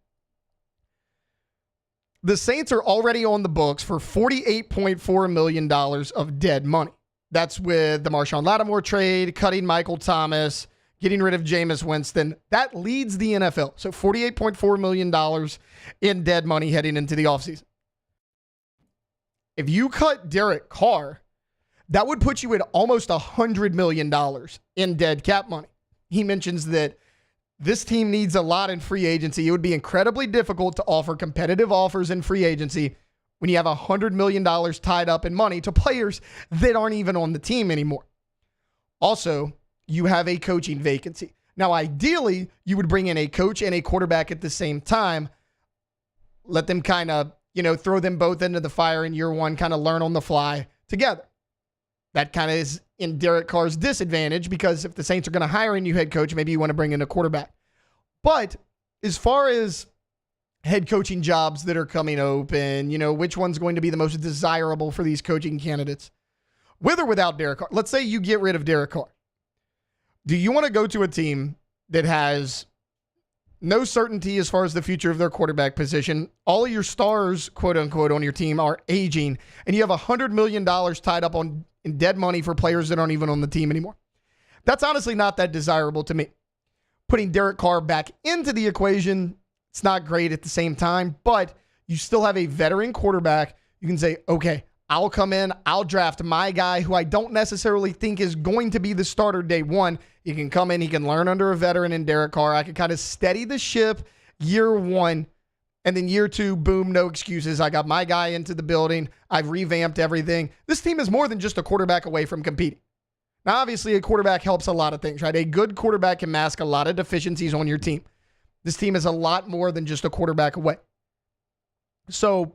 The Saints are already on the books for $48.4 million of dead money. That's with the Marshawn Lattimore trade, cutting Michael Thomas, getting rid of Jameis Winston. That leads the NFL. So $48.4 million in dead money heading into the offseason. If you cut Derek Carr, that would put you at almost $100 million in dead cap money. He mentions that this team needs a lot in free agency. It would be incredibly difficult to offer competitive offers in free agency when you have $100 million tied up in money to players that aren't even on the team anymore. Also, you have a coaching vacancy. Now, ideally, you would bring in a coach and a quarterback at the same time. Let them kind of, throw them both into the fire in year one, kind of learn on the fly together. That kind of is in Derek Carr's disadvantage because if the Saints are going to hire a new head coach, maybe you want to bring in a quarterback. But as far as head coaching jobs that are coming open, which one's going to be the most desirable for these coaching candidates, with or without Derek Carr? Let's say you get rid of Derek Carr. Do you want to go to a team that has no certainty as far as the future of their quarterback position? All of your stars, quote unquote, on your team are aging, and you have $100 million tied up in dead money for players that aren't even on the team anymore. That's honestly not that desirable to me. Putting Derek Carr back into the equation, it's not great at the same time, but you still have a veteran quarterback. You can say, okay, I'll come in, I'll draft my guy who I don't necessarily think is going to be the starter day one. He can come in, he can learn under a veteran in Derek Carr. I can kind of steady the ship year one, and then year two, boom, no excuses. I got my guy into the building. I've revamped everything. This team is more than just a quarterback away from competing. Now, obviously, a quarterback helps a lot of things, right? A good quarterback can mask a lot of deficiencies on your team. This team is a lot more than just a quarterback away. So,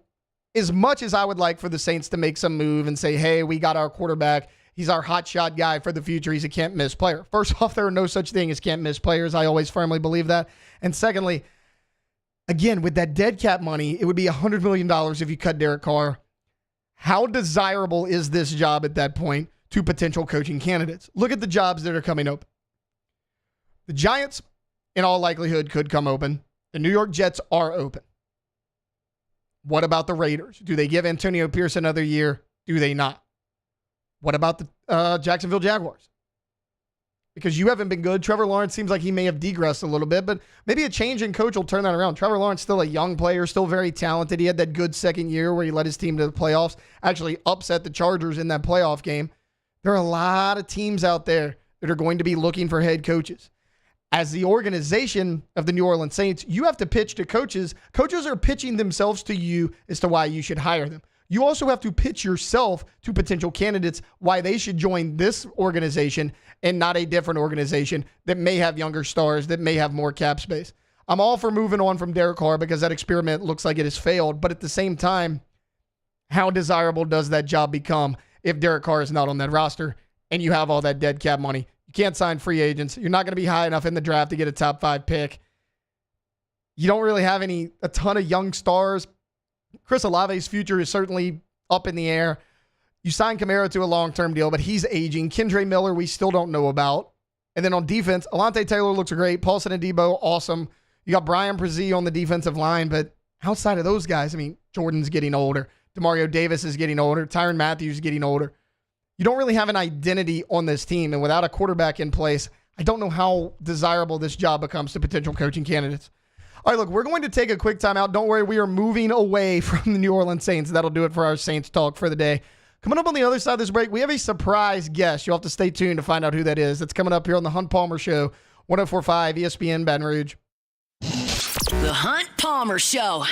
as much as I would like for the Saints to make some move and say, hey, we got our quarterback, he's our hotshot guy for the future, he's a can't-miss player. First off, there are no such thing as can't-miss players. I always firmly believe that. And secondly, again, with that dead cap money, it would be $100 million if you cut Derek Carr. How desirable is this job at that point to potential coaching candidates? Look at the jobs that are coming open. The Giants, in all likelihood, could come open. The New York Jets are open. What about the Raiders? Do they give Antonio Pierce another year? Do they not? What about the Jacksonville Jaguars? Because you haven't been good. Trevor Lawrence seems like he may have degressed a little bit, but maybe a change in coach will turn that around. Trevor Lawrence still a young player, still very talented. He had that good second year where he led his team to the playoffs, actually upset the Chargers in that playoff game. There are a lot of teams out there that are going to be looking for head coaches. As the organization of the New Orleans Saints, you have to pitch to coaches. Coaches are pitching themselves to you as to why you should hire them. You also have to pitch yourself to potential candidates why they should join this organization and not a different organization that may have younger stars, that may have more cap space. I'm all for moving on from Derek Carr because that experiment looks like it has failed. But at the same time, how desirable does that job become if Derek Carr is not on that roster and you have all that dead cap money? You can't sign free agents. You're not going to be high enough in the draft to get a top 5 pick. You don't really have a ton of young stars. Chris Olave's future is certainly up in the air. You signed Kamara to a long-term deal, but he's aging. Kendre Miller, we still don't know about. And then on defense, Alontae Taylor looks great. Paulson Adebo, awesome. You got Brian Brzee on the defensive line, but outside of those guys, Jordan's getting older. DeMario Davis is getting older. Tyrann Mathieu is getting older. You don't really have an identity on this team, and without a quarterback in place, I don't know how desirable this job becomes to potential coaching candidates. All right, look, we're going to take a quick timeout. Don't worry, we are moving away from the New Orleans Saints. That'll do it for our Saints talk for the day. Coming up on the other side of this break, we have a surprise guest. You'll have to stay tuned to find out who that is. That's coming up here on the Hunt Palmer Show, 104.5 ESPN Baton Rouge. The Hunt Palmer Show.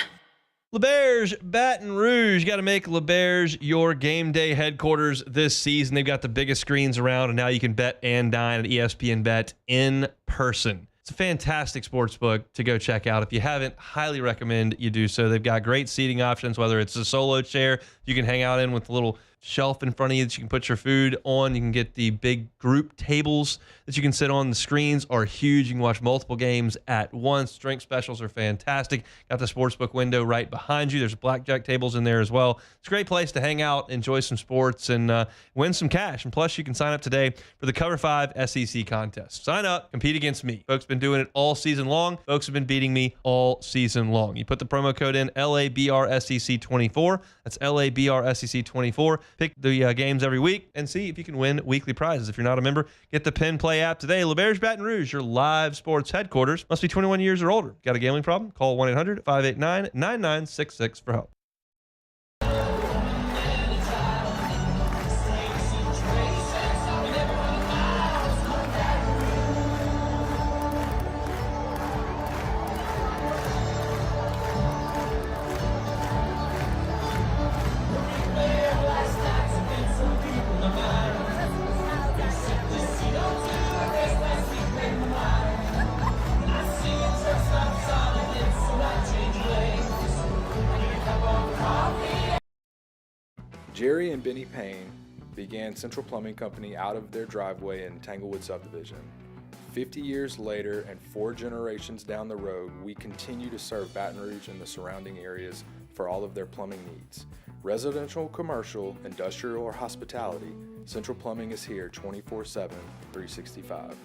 LeBear's Baton Rouge. Got to make LeBear's your game day headquarters this season. They've got the biggest screens around, and now you can bet and dine at ESPN Bet in person. It's a fantastic sports book to go check out. If you haven't, highly recommend you do so. They've got great seating options, whether it's a solo chair you can hang out in with a little shelf in front of you that you can put your food on. You can get the big group tables that you can sit on. The screens are huge. You can watch multiple games at once. Drink specials are fantastic. Got the sportsbook window right behind you. There's blackjack tables in there as well. It's a great place to hang out, enjoy some sports, and win some cash. And plus, you can sign up today for the Cover 5 SEC contest. Sign up, compete against me. Folks have been doing it all season long. Folks have been beating me all season long. You put the promo code in LABRSEC24. That's LABRSEC24. Pick the games every week and see if you can win weekly prizes. If you're not a member, get the Pin Play app today. LeBear's Baton Rouge, your live sports headquarters. Must be 21 years or older. Got a gambling problem? Call 1-800-589-9966 for help. Jerry and Benny Payne began Central Plumbing Company out of their driveway in Tanglewood subdivision. 50 years later and 4 generations down the road, we continue to serve Baton Rouge and the surrounding areas for all of their plumbing needs. Residential, commercial, industrial, or hospitality, Central Plumbing is here 24/7, 365.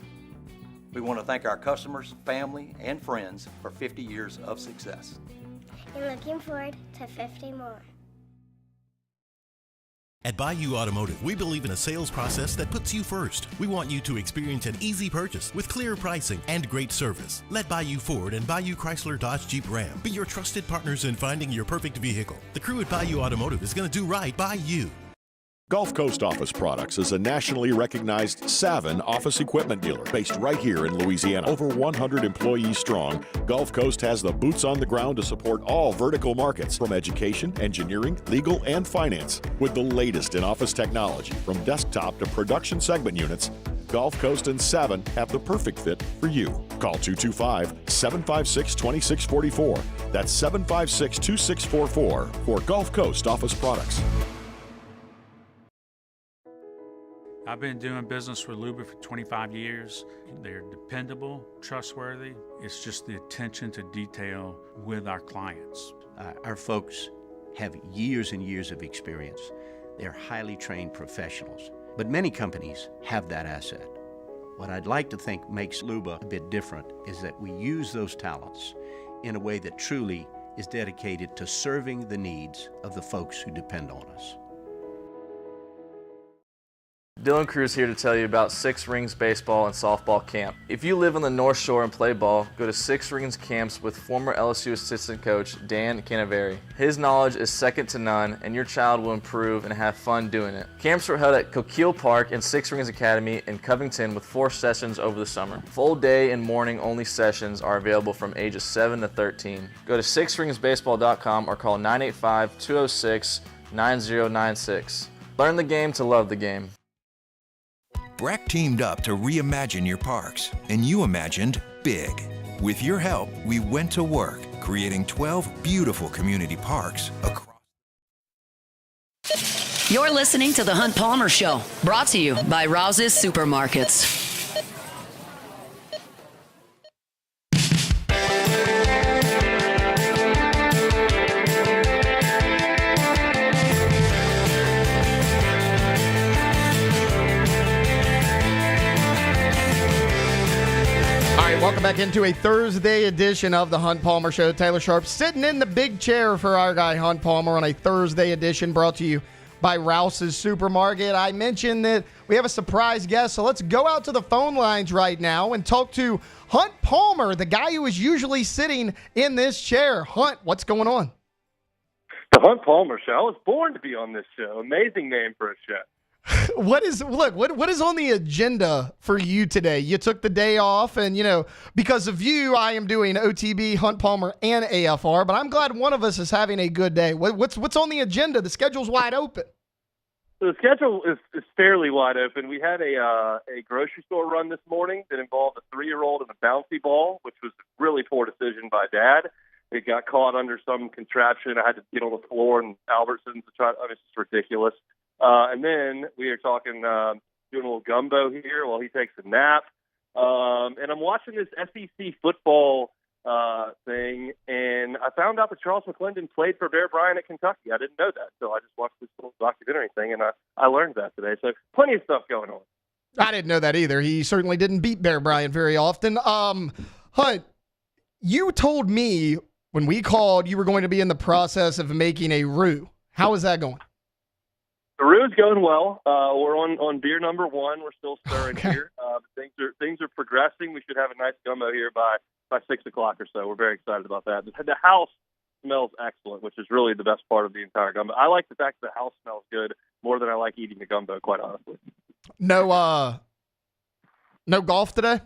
We want to thank our customers, family, and friends for 50 years of success. And looking forward to 50 more. At Bayou Automotive, we believe in a sales process that puts you first. We want you to experience an easy purchase with clear pricing and great service. Let Bayou Ford and Bayou Chrysler Dodge Jeep Ram be your trusted partners in finding your perfect vehicle. The crew at Bayou Automotive is going to do right by you. Gulf Coast Office Products is a nationally recognized Savin office equipment dealer based right here in Louisiana. Over 100 employees strong, Gulf Coast has the boots on the ground to support all vertical markets, from education, engineering, legal, and finance. With the latest in office technology, from desktop to production segment units, Gulf Coast and Savin have the perfect fit for you. Call 225-756-2644. That's 756-2644 for Gulf Coast Office Products. I've been doing business with Luba for 25 years. They're dependable, trustworthy. It's just the attention to detail with our clients. Our folks have years and years of experience. They're highly trained professionals, but many companies have that asset. What I'd like to think makes Luba a bit different is that we use those talents in a way that truly is dedicated to serving the needs of the folks who depend on us. Dylan Cruz here to tell you about Six Rings Baseball and Softball Camp. If you live on the North Shore and play ball, go to Six Rings Camps with former LSU assistant coach Dan Canaveri. His knowledge is second to none, and your child will improve and have fun doing it. Camps were held at Coquille Park and Six Rings Academy in Covington with 4 sessions over the summer. Full day and morning only sessions are available from ages 7 to 13. Go to sixringsbaseball.com or call 985-206-9096. Learn the game to love the game. Breck teamed up to reimagine your parks, and you imagined big. With your help, we went to work, creating 12 beautiful community parks across. You're listening to The Hunt Palmer Show, brought to you by Rouse's Supermarkets. Welcome back into a Thursday edition of the Hunt Palmer Show. Taylor Sharp sitting in the big chair for our guy Hunt Palmer on a Thursday edition brought to you by Rouse's Supermarket. I mentioned that we have a surprise guest, so let's go out to the phone lines right now and talk to Hunt Palmer, the guy who is usually sitting in this chair. Hunt, what's going on? The Hunt Palmer Show. I was born to be on this show. Amazing name for a show. What is on the agenda for you today? You took the day off, and because of you, I am doing OTB, Hunt Palmer, and AFR. But I'm glad one of us is having a good day. What's on the agenda? The schedule's wide open. So the schedule is fairly wide open. We had a grocery store run this morning that involved a 3-year-old and a bouncy ball, which was a really poor decision by Dad. It got caught under some contraption. I had to get on the floor in Albertsons to try. It's just ridiculous. And then we are talking, doing a little gumbo here while he takes a nap. And I'm watching this SEC football thing, and I found out that Charles McClendon played for Bear Bryant at Kentucky. I didn't know that, so I just watched this little documentary thing, and I learned that today. So plenty of stuff going on. I didn't know that either. He certainly didn't beat Bear Bryant very often. Hunt, you told me when we called you were going to be in the process of making a roux. How is that going? The Roo's going well. We're on beer number 1. We're still stirring here. Things are progressing. We should have a nice gumbo here by 6 o'clock or so. We're very excited about that. The house smells excellent, which is really the best part of the entire gumbo. I like the fact that the house smells good more than I like eating the gumbo, quite honestly. No golf today?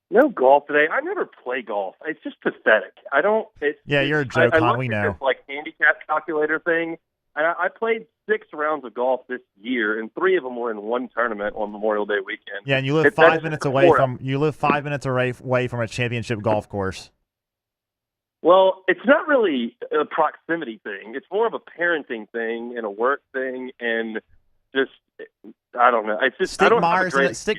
No golf today. I never play golf. It's just pathetic. I don't. You're a joke, Con. We know. This handicap calculator thing. I played 6 rounds of golf this year, and 3 of them were in one tournament on Memorial Day weekend. Yeah, and you live 5 minutes away from a championship golf course. Well, it's not really a proximity thing. It's more of a parenting thing and a work thing, and just I don't know. It's just stick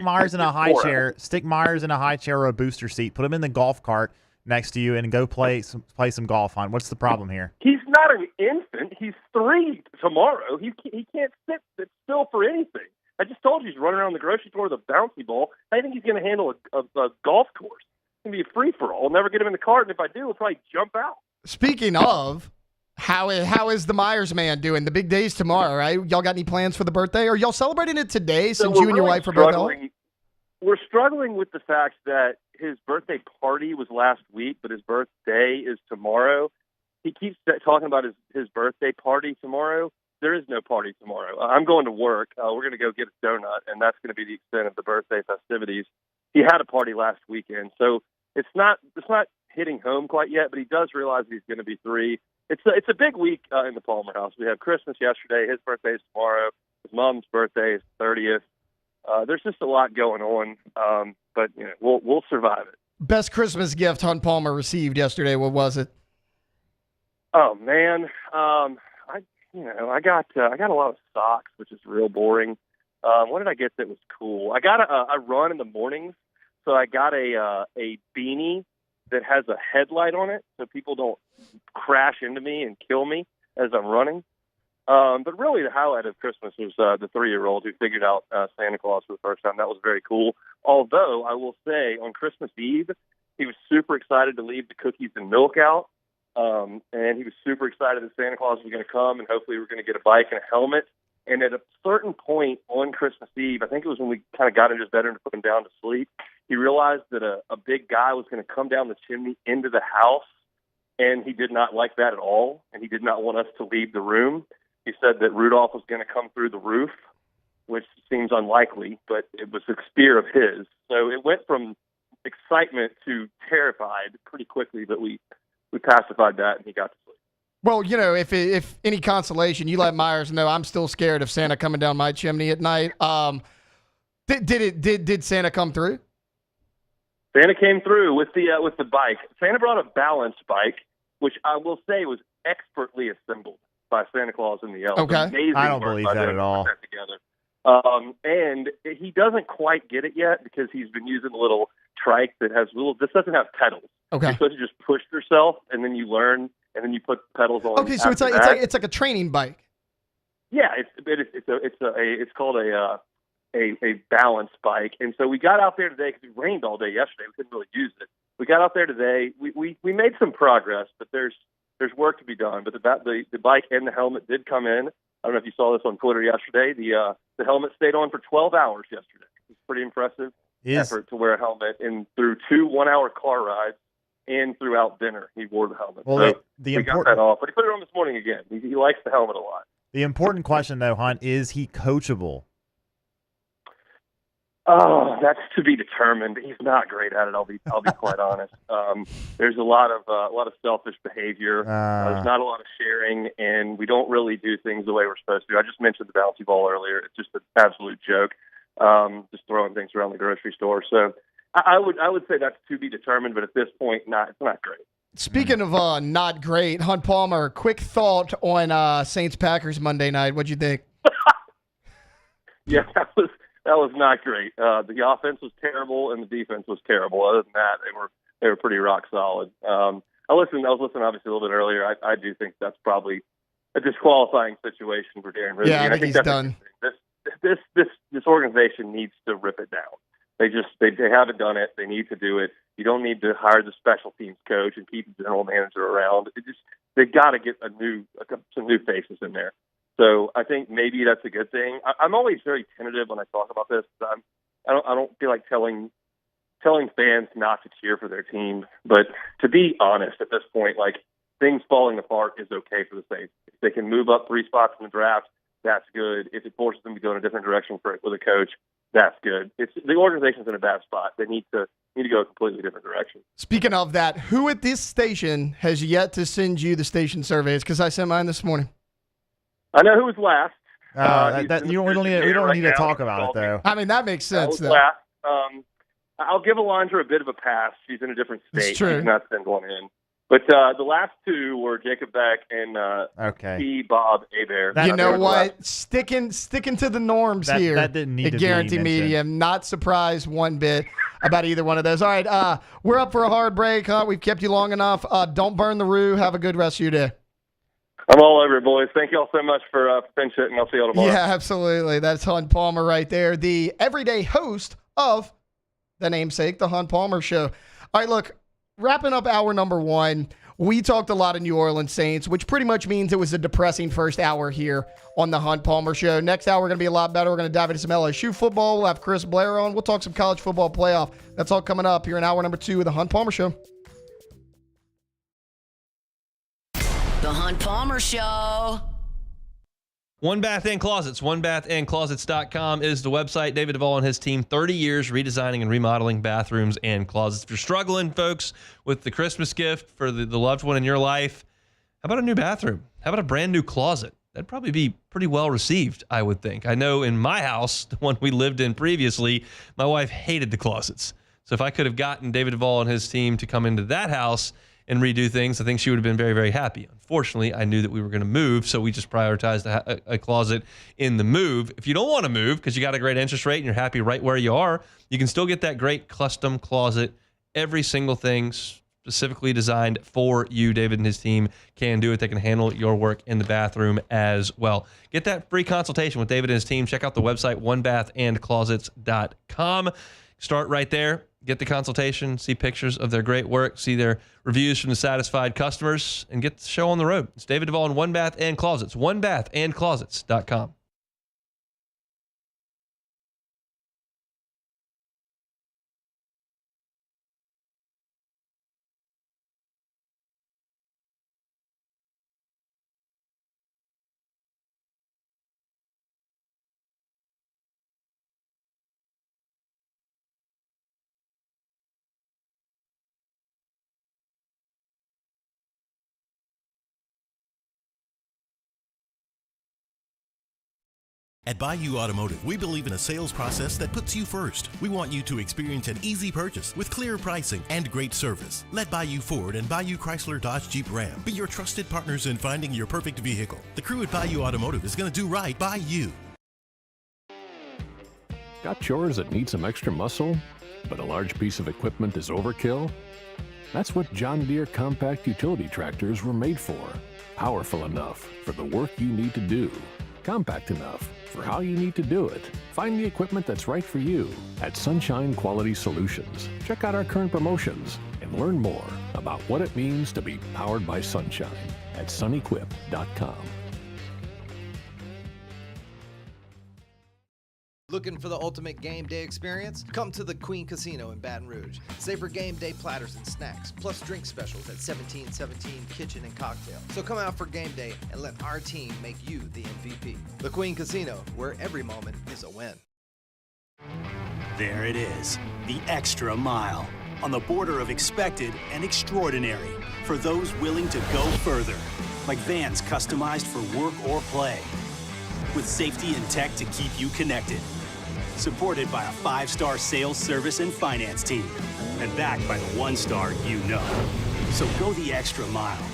Myers in a high chair. Stick Myers in a high chair or a booster seat. Put him in the golf cart next to you and go play some golf. On what's the problem here? He's not an infant. He's 3 tomorrow. He can't sit still for anything. I just told you he's running around the grocery store with a bouncy ball. I think he's going to handle a golf course. It's going to be a free-for-all. I'll never get him in the cart, and if I do, he'll probably jump out. Speaking of, how is the Myers man doing? The big day's tomorrow, right? Y'all got any plans for the birthday? Are y'all celebrating it today since you and your wife are both home? We're struggling with the fact that his birthday party was last week, but his birthday is tomorrow. He keeps talking about his birthday party tomorrow. There is no party tomorrow. I'm going to work. We're going to go get a donut, and that's going to be the extent of the birthday festivities. He had a party last weekend, so it's not hitting home quite yet, but he does realize he's going to be 3. It's a big week in the Palmer house. We have Christmas yesterday. His birthday is tomorrow. His mom's birthday is 30th. There's just a lot going on, but we'll survive it. Best Christmas gift Hunt Palmer received yesterday. What was it? Oh man, I got a lot of socks, which is real boring. What did I get that was cool? I run in the mornings, so I got a beanie that has a headlight on it, so people don't crash into me and kill me as I'm running. But really, the highlight of Christmas was the 3-year-old who figured out Santa Claus for the first time. That was very cool. Although, I will say, on Christmas Eve, he was super excited to leave the cookies and milk out. And he was super excited that Santa Claus was going to come, and hopefully we're going to get a bike and a helmet. And at a certain point on Christmas Eve, I think it was when we kind of got into his bedroom to put him down to sleep, he realized that a big guy was going to come down the chimney into the house, and he did not like that at all, and he did not want us to leave the room. He said that Rudolph was going to come through the roof, which seems unlikely, but it was a fear of his. So it went from excitement to terrified pretty quickly, but we pacified that, and he got to sleep. Well, if any consolation, you let Myers know I'm still scared of Santa coming down my chimney at night. Did Santa come through? Santa came through with the bike. Santa brought a balanced bike, which I will say was expertly assembled by Santa Claus and the elves. Okay. I don't believe that at all. Together. And he doesn't quite get it yet because he's been using a little trike that has this doesn't have pedals. Okay. You're supposed to just push yourself, and then you learn, and then you put pedals on. Okay, so it's like a training bike. Yeah, it's called a balance bike, and so we got out there today because it rained all day yesterday. We couldn't really use it. We got out there today. We made some progress, but there's work to be done. But the bike and the helmet did come in. I don't know if you saw this on Twitter yesterday. The helmet stayed on for 12 hours yesterday. It's pretty impressive effort to wear a helmet, and through 2 one-hour car rides and throughout dinner, he wore the helmet. Well, so we got that off, but he put it on this morning again. He likes the helmet a lot. The important question, though, Hunt, is he coachable? Oh, that's to be determined. He's not great at it. I'll be quite honest. There's a lot of selfish behavior. There's not a lot of sharing, and we don't really do things the way we're supposed to. I just mentioned the bouncy ball earlier. It's just an absolute joke. Just throwing things around the grocery store. So I would say that's to be determined. But at this point, it's not great. Speaking of not great, Hunt Palmer, quick thought on Saints Packers Monday night. What'd you think? Yeah, that was not great. The offense was terrible and the defense was terrible. Other than that, they were pretty rock solid. I was listening obviously a little bit earlier. I do think that's probably a disqualifying situation for Darren Ridley. Yeah, I think he's done. This organization needs to rip it down. They haven't done it. They need to do it. You don't need to hire the special teams coach and keep the general manager around. They've got to get some new faces in there. So I think maybe that's a good thing. I'm always very tentative when I talk about this. I don't feel like telling fans not to cheer for their team. But to be honest, at this point, like, things falling apart is okay for the Saints. If they can move up 3 spots in the draft, that's good. If it forces them to go in a different direction with a coach, that's good. The organization's in a bad spot. They need to go a completely different direction. Speaking of that, who at this station has yet to send you the station surveys? Because I sent mine this morning. I know who was last. We don't need to talk about it, though. I mean, that makes sense, though. Last. I'll give Alondra a bit of a pass. She's in a different state. It's true. She's not sent one in. But the last 2 were Jacob Beck and T. Bob Hebert. You know what? Sticking to the norms here. That didn't need at to Guarantee be Media. I'm not surprised one bit about either one of those. All right, we're up for a hard break, huh? We've kept you long enough. Don't burn the roo. Have a good rest of your day. I'm all over it, boys. Thank you all so much for pinch hitting. I'll see you all tomorrow. Yeah, absolutely. That's Hunt Palmer right there, the everyday host of the namesake, The Hunt Palmer Show. All right, look, wrapping up hour number 1, we talked a lot of New Orleans Saints, which pretty much means it was a depressing first hour here on The Hunt Palmer Show. Next hour, we're going to be a lot better. We're going to dive into some LSU football. We'll have Chris Blair on. We'll talk some college football playoff. That's all coming up here in hour number 2 of The Hunt Palmer Show. The Hunt Palmer Show. One Bath and Closets. OneBathAndClosets.com is the website. David Duvall and his team, 30 years redesigning and remodeling bathrooms and closets. If you're struggling, folks, with the Christmas gift for the loved one in your life, how about a new bathroom? How about a brand new closet? That'd probably be pretty well received, I would think. I know in my house, the one we lived in previously, my wife hated the closets. So if I could have gotten David Duvall and his team to come into that house and redo things, I think she would have been very, very happy. Unfortunately, I knew that we were going to move, so we just prioritized a closet in the move. If you don't want to move because you got a great interest rate and you're happy right where you are, you can still get that great custom closet. Every single thing specifically designed for you. David and his team can do it. They can handle your work in the bathroom as well. Get that free consultation with David and his team. Check out the website, onebathandclosets.com. Start right there. Get the consultation, see pictures of their great work, see their reviews from the satisfied customers, and get the show on the road. It's David Duvall and One Bath and Closets. OneBathAndClosets.com. At Bayou Automotive, we believe in a sales process that puts you first. We want you to experience an easy purchase with clear pricing and great service. Let Bayou Ford and Bayou Chrysler Dodge Jeep Ram be your trusted partners in finding your perfect vehicle. The crew at Bayou Automotive is going to do right by you. Got chores that need some extra muscle, but a large piece of equipment is overkill? That's what John Deere compact utility tractors were made for. Powerful enough for the work you need to do. Compact enough for how you need to do it. Find the equipment that's right for you at Sunshine Quality Solutions. Check out our current promotions and learn more about what it means to be powered by sunshine at sunequip.com. Looking for the ultimate game day experience? Come to the Queen Casino in Baton Rouge. Savor game day platters and snacks, plus drink specials at 1717 Kitchen and Cocktail. So come out for game day and let our team make you the MVP. The Queen Casino, where every moment is a win. There it is, the extra mile, on the border of expected and extraordinary, for those willing to go further, like vans customized for work or play, with safety and tech to keep you connected. Supported by a 5-star sales, service, and finance team. And backed by the 1-star you know. So go the extra mile.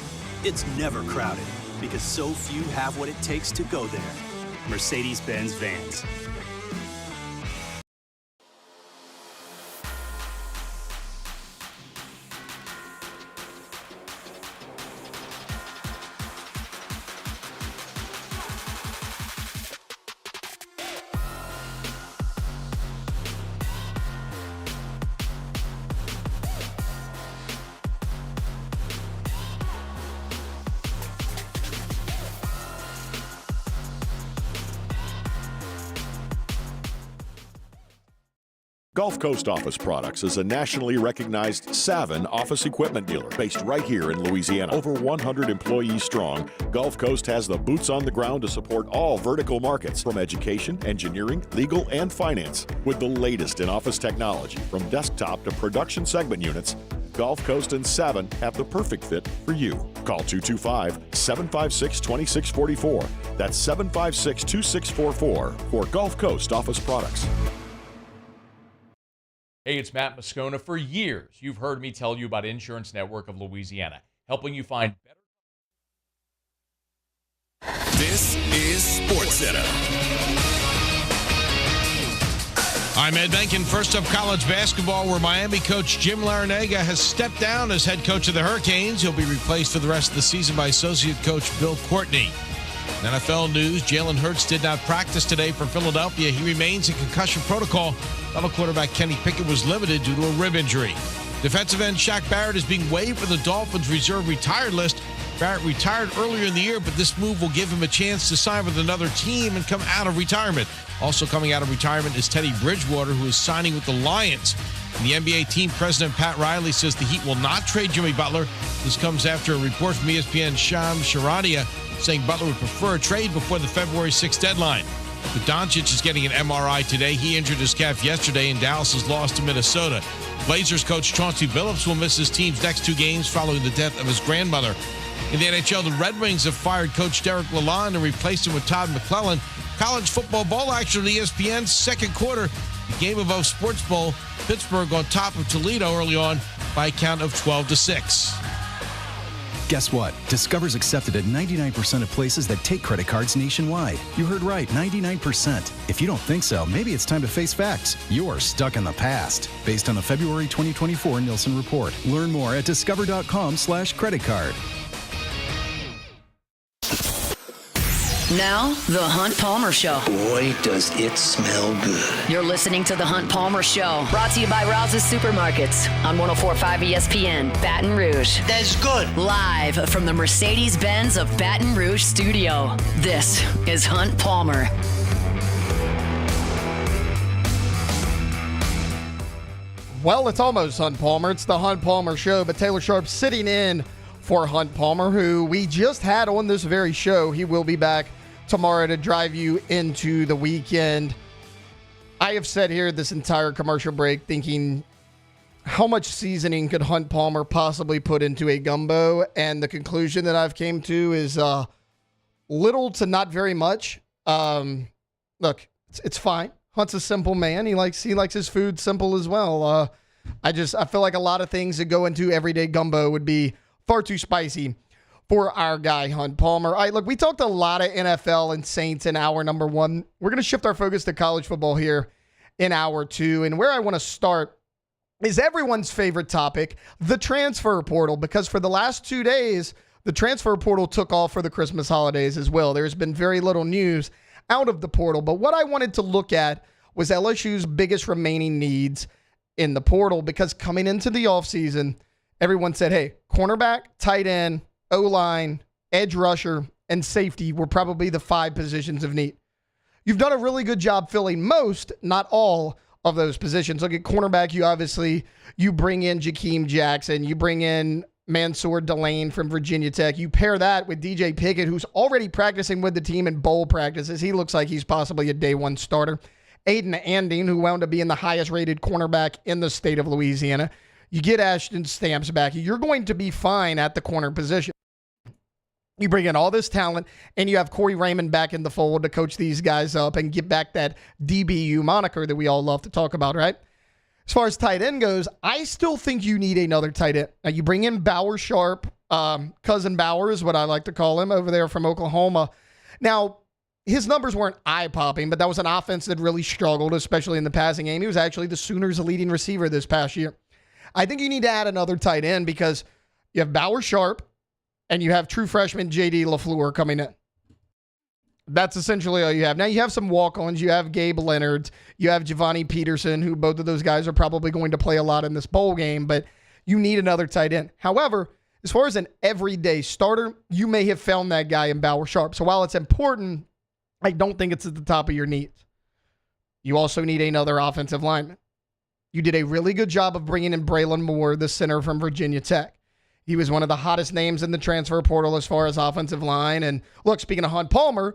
It's never crowded because so few have what it takes to go there. Mercedes-Benz Vans. Gulf Coast Office Products is a nationally recognized Savin office equipment dealer based right here in Louisiana. Over 100 employees strong, Gulf Coast has the boots on the ground to support all vertical markets, from education, engineering, legal, and finance. With the latest in office technology, from desktop to production segment units, Gulf Coast and Savin have the perfect fit for you. Call 225-756-2644. That's 756-2644 for Gulf Coast Office Products. Hey, it's Matt Moscona. For years, you've heard me tell you about Insurance Network of Louisiana, helping you find better. This is SportsCenter. I'm Ed Benkin. First up, college basketball, where Miami coach Jim Larinaga has stepped down as head coach of the Hurricanes. He'll be replaced for the rest of the season by associate coach Bill Courtney. In NFL news, Jalen Hurts did not practice today for Philadelphia. He remains in concussion protocol. Fellow quarterback Kenny Pickett was limited due to a rib injury. Defensive end Shaq Barrett is being waived for the Dolphins' reserve retired list. Barrett retired earlier in the year, but this move will give him a chance to sign with another team and come out of retirement. Also coming out of retirement is Teddy Bridgewater, who is signing with the Lions. And the NBA team president Pat Riley says the Heat will not trade Jimmy Butler. This comes after a report from ESPN Shams Charania saying Butler would prefer a trade before the February 6th deadline. But Doncic is getting an MRI today. He injured his calf yesterday, and Dallas has lost to Minnesota. Blazers coach Chauncey Billups will miss his team's next 2 games following the death of his grandmother. In the NHL, the Red Wings have fired coach Derek Lalonde and replaced him with Todd McClellan. College football ball action on ESPN's second quarter. The game above Sports Bowl. Pittsburgh on top of Toledo early on by a count of 12-6. Guess what? Discover's accepted at 99% of places that take credit cards nationwide. You heard right, 99%. If you don't think so, maybe it's time to face facts. You're stuck in the past. Based on the February 2024 Nielsen report. Learn more at discover.com/creditcard. Now, The Hunt Palmer Show. Boy, does it smell good. You're listening to The Hunt Palmer Show, brought to you by Rouse's Supermarkets on 104.5 ESPN, Baton Rouge. That's good. Live from the Mercedes-Benz of Baton Rouge studio, this is Hunt Palmer. Well, it's almost Hunt Palmer. It's the Hunt Palmer Show, but Taylor Sharp sitting in for Hunt Palmer, who we just had on this very show. He will be back tomorrow to drive you into the weekend. I have said here this entire commercial break thinking, how much seasoning could Hunt Palmer possibly put into a gumbo? And the conclusion that I've came to is little to not very much. Look, it's fine. Hunt's a simple man. He likes his food simple as well. I feel like a lot of things that go into everyday gumbo would be far too spicy for our guy, Hunt Palmer. All right, look, we talked a lot of NFL and Saints in hour number 1. We're going to shift our focus to college football here in hour 2. And where I want to start is everyone's favorite topic, the transfer portal, because for the last 2 days, the transfer portal took off for the Christmas holidays as well. There's been very little news out of the portal. But what I wanted to look at was LSU's biggest remaining needs in the portal, because coming into the offseason, everyone said, hey, cornerback, tight end, O-line, edge rusher, and safety were probably the 5 positions of need. You've done a really good job filling most, not all, of those positions. Look at cornerback, you bring in Jakeem Jackson, you bring in Mansour Delane from Virginia Tech. You pair that with DJ Pickett, who's already practicing with the team in bowl practices. He looks like he's possibly a day 1 starter. Aiden Andine, who wound up being the highest rated cornerback in the state of Louisiana. You get Ashton Stamps back. You're going to be fine at the corner position. You bring in all this talent, and you have Corey Raymond back in the fold to coach these guys up and get back that DBU moniker that we all love to talk about, right? As far as tight end goes, I still think you need another tight end. Now, you bring in Bauer Sharp, Cousin Bauer is what I like to call him, over there from Oklahoma. Now, his numbers weren't eye-popping, but that was an offense that really struggled, especially in the passing game. He was actually the Sooners' leading receiver this past year. I think you need to add another tight end because you have Bauer Sharp and you have true freshman J.D. LaFleur coming in. That's essentially all you have. Now you have some walk-ons. You have Gabe Leonard. You have Giovanni Peterson, who both of those guys are probably going to play a lot in this bowl game, but you need another tight end. However, as far as an everyday starter, you may have found that guy in Bauer Sharp. So while it's important, I don't think it's at the top of your needs. You also need another offensive lineman. You did a really good job of bringing in Braylon Moore, the center from Virginia Tech. He was one of the hottest names in the transfer portal as far as offensive line. And look, speaking of Hunt Palmer,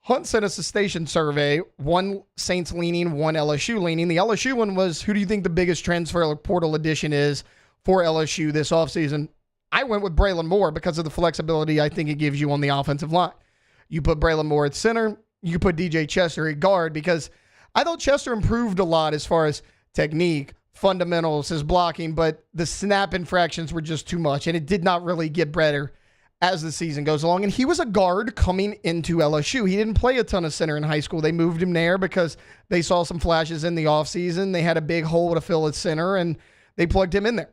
Hunt sent us a station survey, one Saints leaning, one LSU leaning. The LSU one was, who do you think the biggest transfer portal addition is for LSU this offseason? I went with Braylon Moore because of the flexibility I think it gives you on the offensive line. You put Braylon Moore at center, you put DJ Chester at guard, because I thought Chester improved a lot as far as technique, fundamentals, his blocking, but the snap infractions were just too much, and it did not really get better as the season goes along. And he was a guard coming into LSU. He didn't play a ton of center in high school. They moved him there because they saw some flashes in the offseason. They had a big hole to fill at center, and they plugged him in there.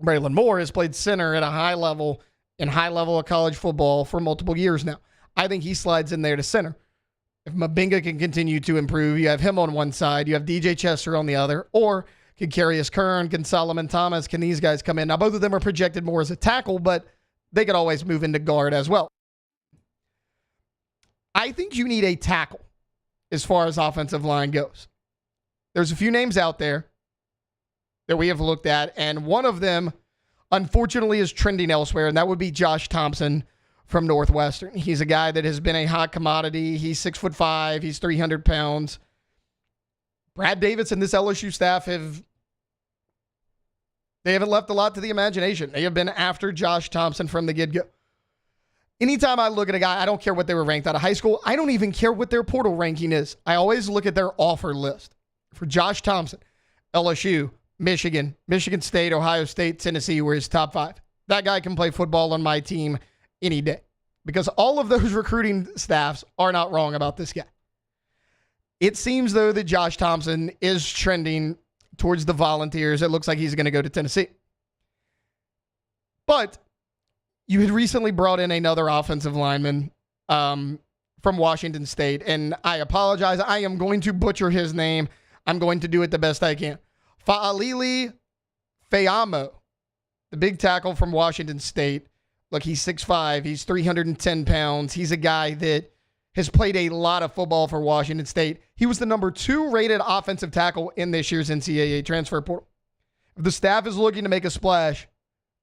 Braylon Moore has played center at a high level of college football for multiple years now. I think he slides in there to center. If Mabinga can continue to improve, you have him on one side, you have DJ Chester on the other, or can Carius Kern, can Solomon Thomas, can these guys come in? Now, both of them are projected more as a tackle, but they could always move into guard as well. I think you need a tackle as far as offensive line goes. There's a few names out there that we have looked at, and one of them, unfortunately, is trending elsewhere, and that would be Josh Thompson from Northwestern. He's a guy that has been a hot commodity. He's 6'5", he's 300 pounds. Brad Davis and this LSU staff haven't left a lot to the imagination. They have been after Josh Thompson from the get-go. Anytime I look at a guy, I don't care what they were ranked out of high school. I don't even care what their portal ranking is. I always look at their offer list. For Josh Thompson, LSU, Michigan, Michigan State, Ohio State, Tennessee were his top 5. That guy can play football on my team any day, because all of those recruiting staffs are not wrong about this guy. It seems, though, that Josh Thompson is trending towards the Volunteers. It looks like he's going to go to Tennessee. But you had recently brought in another offensive lineman from Washington State, and I apologize. I am going to butcher his name. I'm going to do it the best I can. Fa'alili Fayamo, the big tackle from Washington State. Look, he's 6'5", he's 310 pounds. He's a guy that has played a lot of football for Washington State. He was the number 2 rated offensive tackle in this year's NCAA transfer portal. If the staff is looking to make a splash,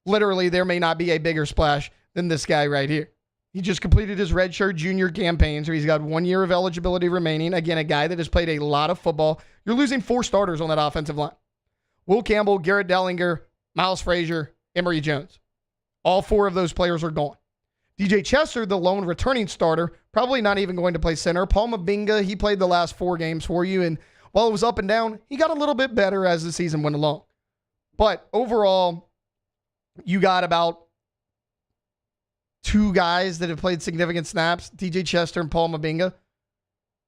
literally there may not be a bigger splash than this guy right here. He just completed his redshirt junior campaign, so he's got 1 year of eligibility remaining. Again, a guy that has played a lot of football. You're losing 4 starters on that offensive line. Will Campbell, Garrett Dellinger, Miles Frazier, Emory Jones. All 4 of those players are gone. DJ Chester, the lone returning starter, probably not even going to play center. Paul Mabinga, he played the last 4 games for you, and while it was up and down, he got a little bit better as the season went along. But overall, you got about 2 guys that have played significant snaps, DJ Chester and Paul Mabinga.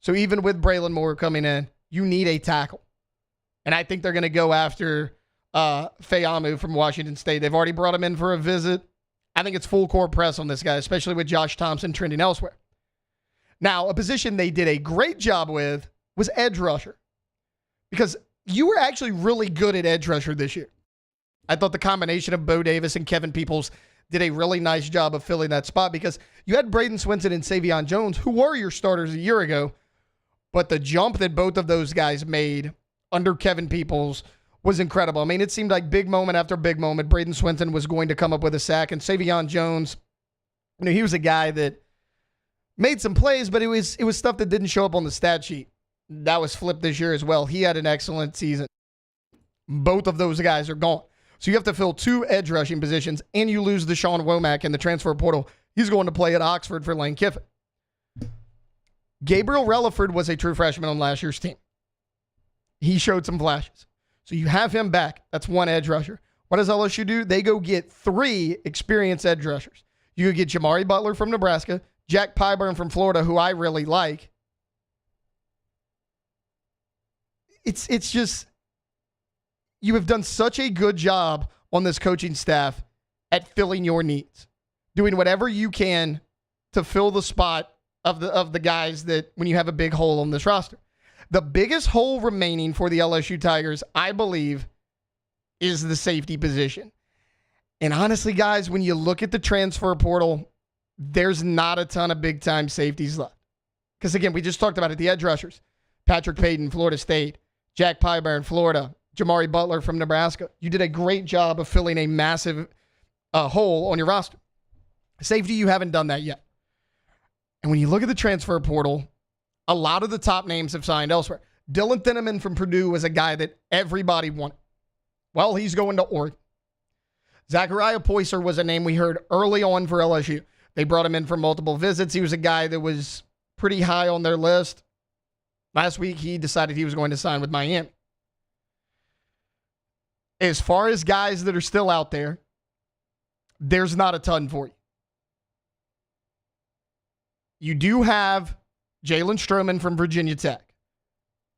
So even with Braylon Moore coming in, you need a tackle. And I think they're going to go after Fayamu from Washington State. They've already brought him in for a visit. I think it's full court press on this guy, especially with Josh Thompson trending elsewhere. Now, a position they did a great job with was edge rusher, because you were actually really good at edge rusher this year. I thought the combination of Bo Davis and Kevin Peoples did a really nice job of filling that spot, because you had Braden Swinson and Savion Jones, who were your starters a year ago, but the jump that both of those guys made under Kevin Peoples was incredible. I mean, it seemed like big moment after big moment, Braden Swinson was going to come up with a sack, and Savion Jones, he was a guy that made some plays, but it was stuff that didn't show up on the stat sheet. That was flipped this year as well. He had an excellent season. Both of those guys are gone. So you have to fill 2 edge rushing positions, and you lose Deshaun Womack in the transfer portal. He's going to play at Oxford for Lane Kiffin. Gabriel Relaford was a true freshman on last year's team. He showed some flashes. So you have him back. That's 1 edge rusher. What does LSU do? They go get 3 experienced edge rushers. You go get Jamari Butler from Nebraska, Jack Pyburn from Florida, who I really like. It's just, you have done such a good job on this coaching staff at filling your needs, doing whatever you can to fill the spot of the guys that when you have a big hole on this roster. The biggest hole remaining for the LSU Tigers, I believe, is the safety position. And honestly, guys, when you look at the transfer portal, there's not a ton of big-time safeties left. Because, again, we just talked about it, the edge rushers. Patrick Payton, Florida State. Jack Pyburn, Florida. Jamari Butler from Nebraska. You did a great job of filling a massive hole on your roster. Safety, you haven't done that yet. And when you look at the transfer portal, a lot of the top names have signed elsewhere. Dylan Thineman from Purdue was a guy that everybody wanted. Well, he's going to Oregon. Zachariah Poyser was a name we heard early on for LSU. They brought him in for multiple visits. He was a guy that was pretty high on their list. Last week, he decided he was going to sign with Miami. As far as guys that are still out there, there's not a ton for you. You do have Jalen Stroman from Virginia Tech.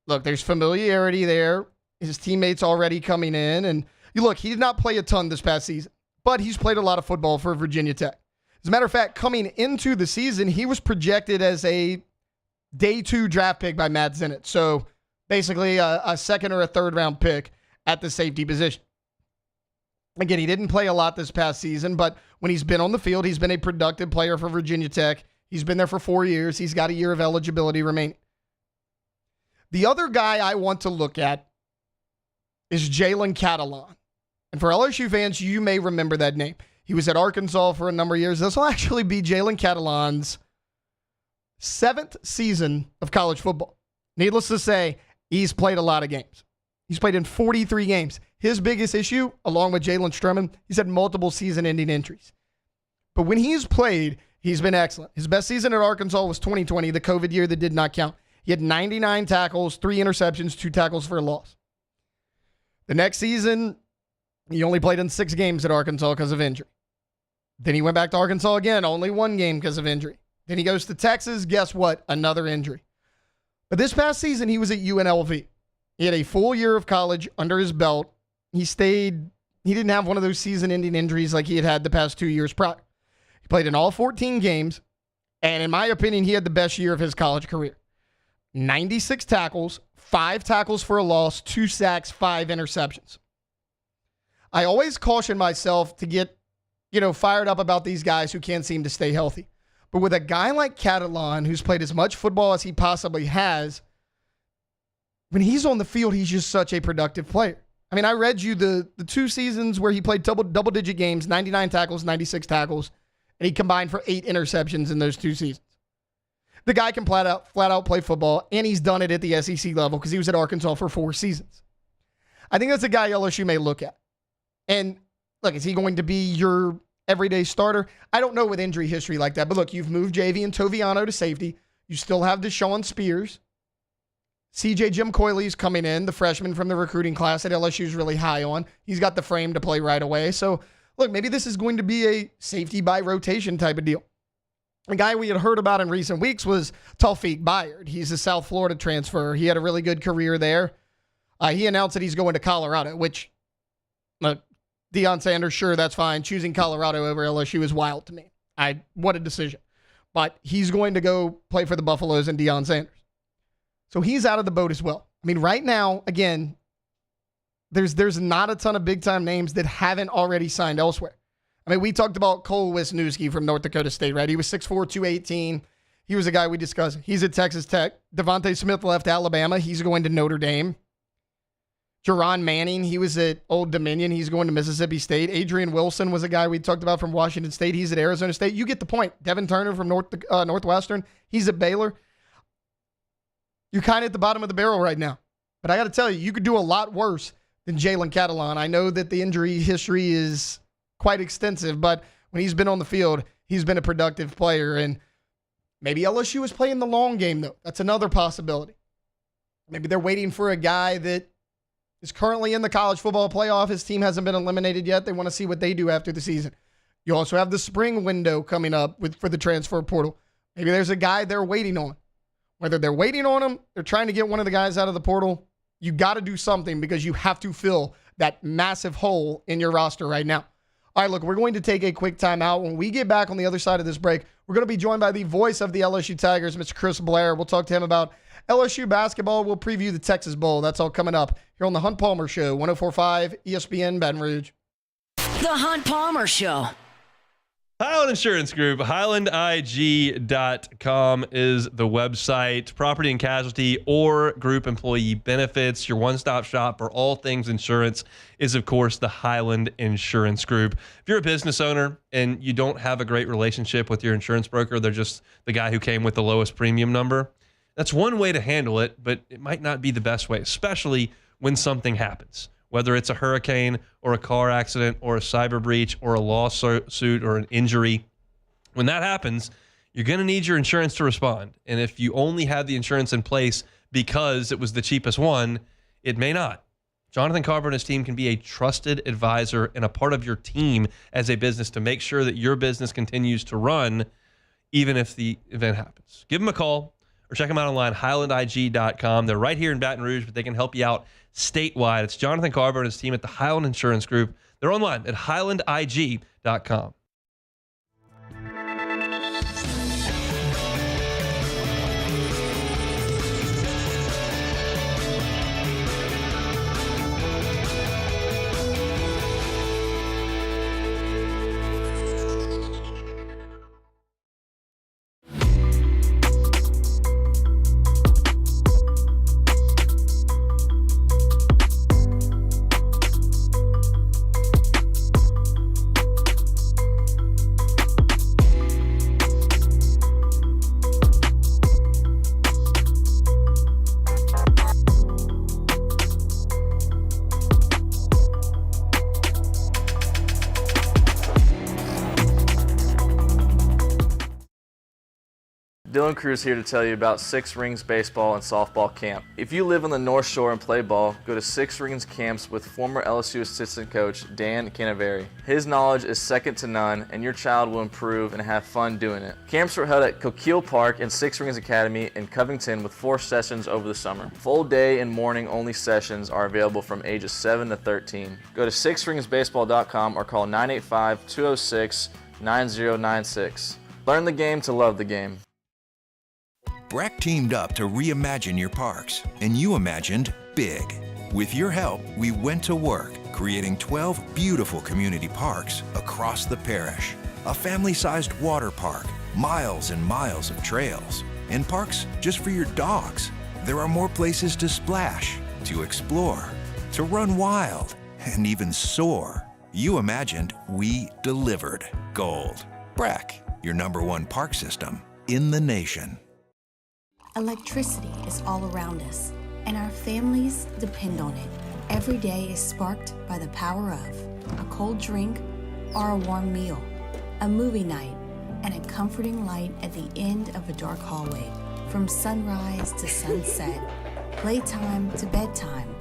Look, there's familiarity there. His teammates already coming in. And look, he did not play a ton this past season, but he's played a lot of football for Virginia Tech. As a matter of fact, coming into the season, he was projected as a day 2 draft pick by Matt Zenit. So basically a second or a third round pick at the safety position. Again, he didn't play a lot this past season, but when he's been on the field, he's been a productive player for Virginia Tech. He's been there for 4 years. He's got a year of eligibility remaining. The other guy I want to look at is Jalen Catalon. And for LSU fans, you may remember that name. He was at Arkansas for a number of years. This will actually be Jalen Catalon's 7th season of college football. Needless to say, he's played a lot of games. He's played in 43 games. His biggest issue, along with Jalen Stroman, he's had multiple season-ending injuries. But when he's played, he's been excellent. His best season at Arkansas was 2020, the COVID year that did not count. He had 99 tackles, 3 interceptions, 2 tackles for a loss. The next season, he only played in 6 games at Arkansas because of injury. Then he went back to Arkansas again, only 1 game because of injury. Then he goes to Texas. Guess what? Another injury. But this past season, he was at UNLV. He had a full year of college under his belt. He didn't have one of those season-ending injuries like he had had the past 2 years prior. He played in all 14 games, and in my opinion, he had the best year of his college career. 96 tackles, 5 tackles for a loss, 2 sacks, 5 interceptions. I always caution myself to get, fired up about these guys who can't seem to stay healthy. But with a guy like Catalon, who's played as much football as he possibly has, when he's on the field, he's just such a productive player. I mean, I read you the 2 seasons where he played double-digit games, 99 tackles, 96 tackles, and he combined for 8 interceptions in those 2 seasons. The guy can flat out play football, and he's done it at the SEC level because he was at Arkansas for 4 seasons. I think that's a guy LSU may look at. And look, is he going to be your everyday starter? I don't know with injury history like that. But look, you've moved JV and Toviano to safety. You still have Deshaun Spears. CJ Jim Coyley's coming in, the freshman from the recruiting class that LSU's really high on. He's got the frame to play right away. So, look, maybe this is going to be a safety by rotation type of deal. A guy we had heard about in recent weeks was Tawfiq Byard. He's a South Florida transfer. He had a really good career there. He announced that he's going to Colorado, which, Deion Sanders, sure, that's fine. Choosing Colorado over LSU is wild to me. What a decision. But he's going to go play for the Buffaloes and Deion Sanders. So he's out of the boat as well. I mean, right now, again, there's not a ton of big-time names that haven't already signed elsewhere. I mean, we talked about Cole Wisniewski from North Dakota State, right? He was 6'4", 218. He was a guy we discussed. He's at Texas Tech. Devontae Smith left Alabama. He's going to Notre Dame. Jerron Manning, he was at Old Dominion. He's going to Mississippi State. Adrian Wilson was a guy we talked about from Washington State. He's at Arizona State. You get the point. Devin Turner from Northwestern. He's at Baylor. You're kind of at the bottom of the barrel right now. But I got to tell you, you could do a lot worse than Jalen Catalon. I know that the injury history is quite extensive, but when he's been on the field, he's been a productive player. And maybe LSU is playing the long game, though. That's another possibility. Maybe they're waiting for a guy that is currently in the college football playoff. His team hasn't been eliminated yet. They want to see what they do after the season. You also have the spring window coming up for the transfer portal. Maybe there's a guy they're waiting on. Whether they're waiting on him, they're trying to get one of the guys out of the portal, you got to do something because you have to fill that massive hole in your roster right now. All right, look, we're going to take a quick time out. When we get back on the other side of this break, we're going to be joined by the voice of the LSU Tigers, Mr. Chris Blair. We'll talk to him about LSU basketball. We'll preview the Texas Bowl. That's all coming up here on the Hunt Palmer Show, 104.5 ESPN Baton Rouge. The Hunt Palmer Show. Highland Insurance Group, HighlandIG.com is the website. Property and casualty or group employee benefits. Your one-stop shop for all things insurance is, of course, the Highland Insurance Group. If you're a business owner and you don't have a great relationship with your insurance broker, they're just the guy who came with the lowest premium number. That's one way to handle it, but it might not be the best way, especially when something happens. Whether it's a hurricane or a car accident or a cyber breach or a lawsuit or an injury. When that happens, you're going to need your insurance to respond. And if you only have the insurance in place because it was the cheapest one, it may not. Jonathan Carver and his team can be a trusted advisor and a part of your team as a business to make sure that your business continues to run even if the event happens. Give them a call or check them out online, HighlandIG.com. They're right here in Baton Rouge, but they can help you out statewide. It's Jonathan Carver and his team at the Highland Insurance Group. They're online at HighlandIG.com. Dylan Cruz here to tell you about Six Rings Baseball and Softball Camp. If you live on the North Shore and play ball, go to Six Rings Camps with former LSU assistant coach Dan Canaveri. His knowledge is second to none, and your child will improve and have fun doing it. Camps are held at Coquille Park and Six Rings Academy in Covington with 4 sessions over the summer. Full day and morning only sessions are available from ages 7 to 13. Go to sixringsbaseball.com or call 985-206-9096. Learn the game to love the game. Breck teamed up to reimagine your parks, and you imagined big. With your help, we went to work, creating 12 beautiful community parks across the parish. A family-sized water park, miles and miles of trails, and parks just for your dogs. There are more places to splash, to explore, to run wild, and even soar. You imagined, we delivered. Gold. Breck, your #1 park system in the nation. Electricity is all around us, and our families depend on it. Every day is sparked by the power of a cold drink or a warm meal, a movie night, and a comforting light at the end of a dark hallway. From sunrise to sunset, playtime to bedtime,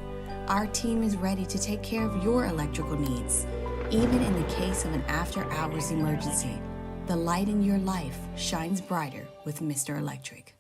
our team is ready to take care of your electrical needs, even in the case of an after-hours emergency. The light in your life shines brighter with Mr. Electric.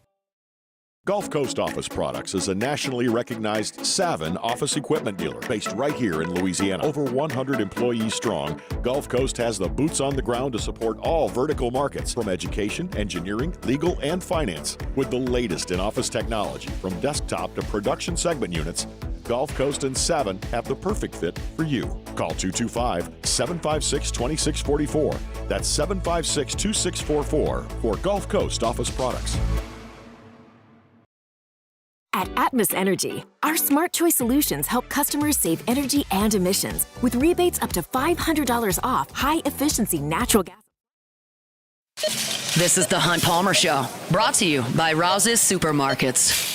Gulf Coast Office Products is a nationally recognized Savin office equipment dealer based right here in Louisiana. Over 100 employees strong, Gulf Coast has the boots on the ground to support all vertical markets, from education, engineering, legal, and finance. With the latest in office technology, from desktop to production segment units, Gulf Coast and Savin have the perfect fit for you. Call 225-756-2644. That's 756-2644 for Gulf Coast Office Products. At Atmos Energy, our Smart Choice solutions help customers save energy and emissions with rebates up to $500 off high-efficiency natural gas. This is the Hunt Palmer Show, brought to you by Rouse's Supermarkets.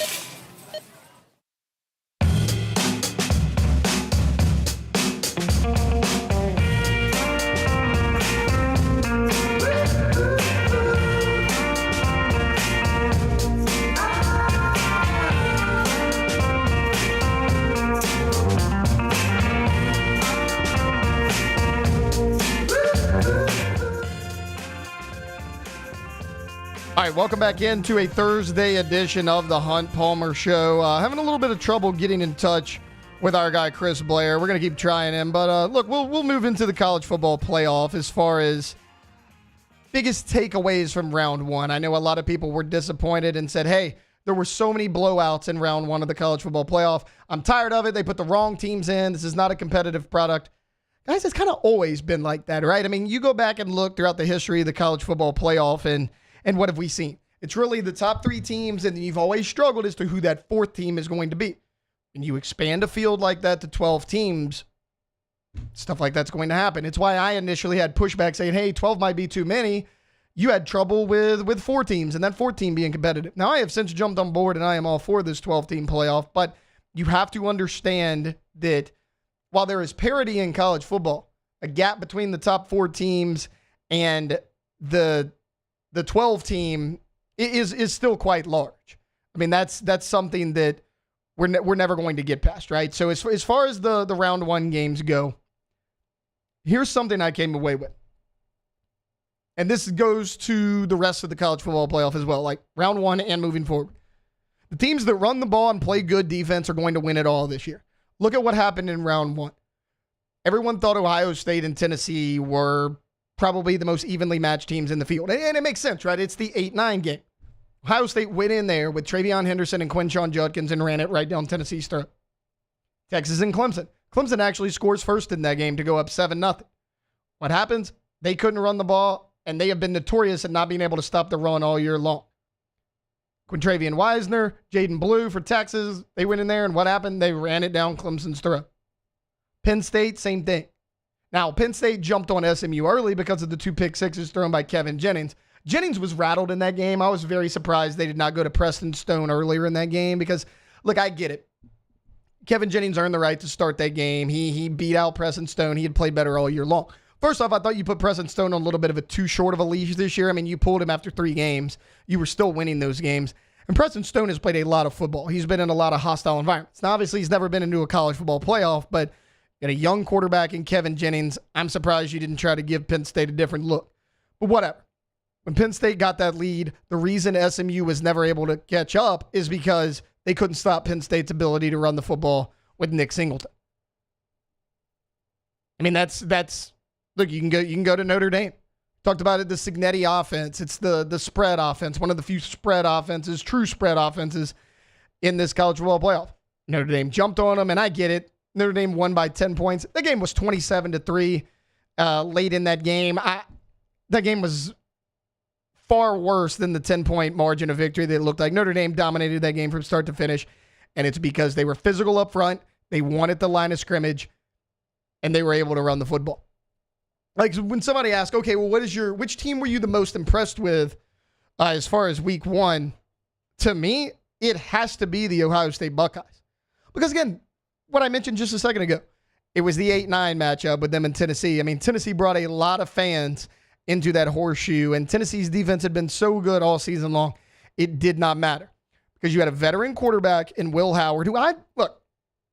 All right, welcome back into a Thursday edition of the Hunt Palmer Show. Having a little bit of trouble getting in touch with our guy Chris Blair. We're going to keep trying him, but look, we'll move into the college football playoff as far as biggest takeaways from round one. I know a lot of people were disappointed and said, hey, there were so many blowouts in round one of the college football playoff. I'm tired of it. They put the wrong teams in. This is not a competitive product. Guys, it's kind of always been like that, right? I mean, you go back and look throughout the history of the college football playoff, and what have we seen? It's really the top 3 teams, and you've always struggled as to who that 4th team is going to be. And you expand a field like that to 12 teams, stuff like that's going to happen. It's why I initially had pushback saying, hey, 12 might be too many. You had trouble with 4 teams and that 4th team being competitive. Now, I have since jumped on board, and I am all for this 12-team playoff, but you have to understand that while there is parity in college football, a gap between the top 4 teams and the 12 team is still quite large. I mean, that's something that we're never going to get past, right? So as far as the round 1 games go, here's something I came away with. And this goes to the rest of the college football playoff as well, like round 1 and moving forward. The teams that run the ball and play good defense are going to win it all this year. Look at what happened in round 1. Everyone thought Ohio State and Tennessee were probably the most evenly matched teams in the field. And it makes sense, right? It's the 8-9 game. Ohio State went in there with Travion Henderson and Quinshon Judkins and ran it right down Tennessee's throat. Texas and Clemson. Clemson actually scores first in that game to go up 7-0. What happens? They couldn't run the ball, and they have been notorious at not being able to stop the run all year long. Quintravian Wisner, Jaden Blue for Texas, they went in there, and what happened? They ran it down Clemson's throat. Penn State, same thing. Now, Penn State jumped on SMU early because of the 2 pick sixes thrown by Kevin Jennings. Jennings was rattled in that game. I was very surprised they did not go to Preston Stone earlier in that game because, look, I get it. Kevin Jennings earned the right to start that game. He beat out Preston Stone. He had played better all year long. First off, I thought you put Preston Stone on a little bit of a too short of a leash this year. I mean, you pulled him after 3 games. You were still winning those games. And Preston Stone has played a lot of football. He's been in a lot of hostile environments. Now, obviously, he's never been into a college football playoff, but you got a young quarterback in Kevin Jennings. I'm surprised you didn't try to give Penn State a different look. But whatever. When Penn State got that lead, the reason SMU was never able to catch up is because they couldn't stop Penn State's ability to run the football with Nick Singleton. I mean, that's look, you can go to Notre Dame. Talked about it, the Cignetti offense. It's the spread offense, one of the few spread offenses, true spread offenses in this college football playoff. Notre Dame jumped on them, and I get it. Notre Dame won by 10 points. The game was 27-3 late in that game. That game was far worse than the 10-point margin of victory that it looked like. Notre Dame dominated that game from start to finish, and it's because they were physical up front, they wanted the line of scrimmage, and they were able to run the football. Like when somebody asks, okay, well, which team were you the most impressed with as far as week 1? To me, it has to be the Ohio State Buckeyes. Because again, what I mentioned just a second ago, it was the 8-9 matchup with them in Tennessee. I mean, Tennessee brought a lot of fans into that horseshoe, and Tennessee's defense had been so good all season long, it did not matter. Because you had a veteran quarterback in Will Howard, who I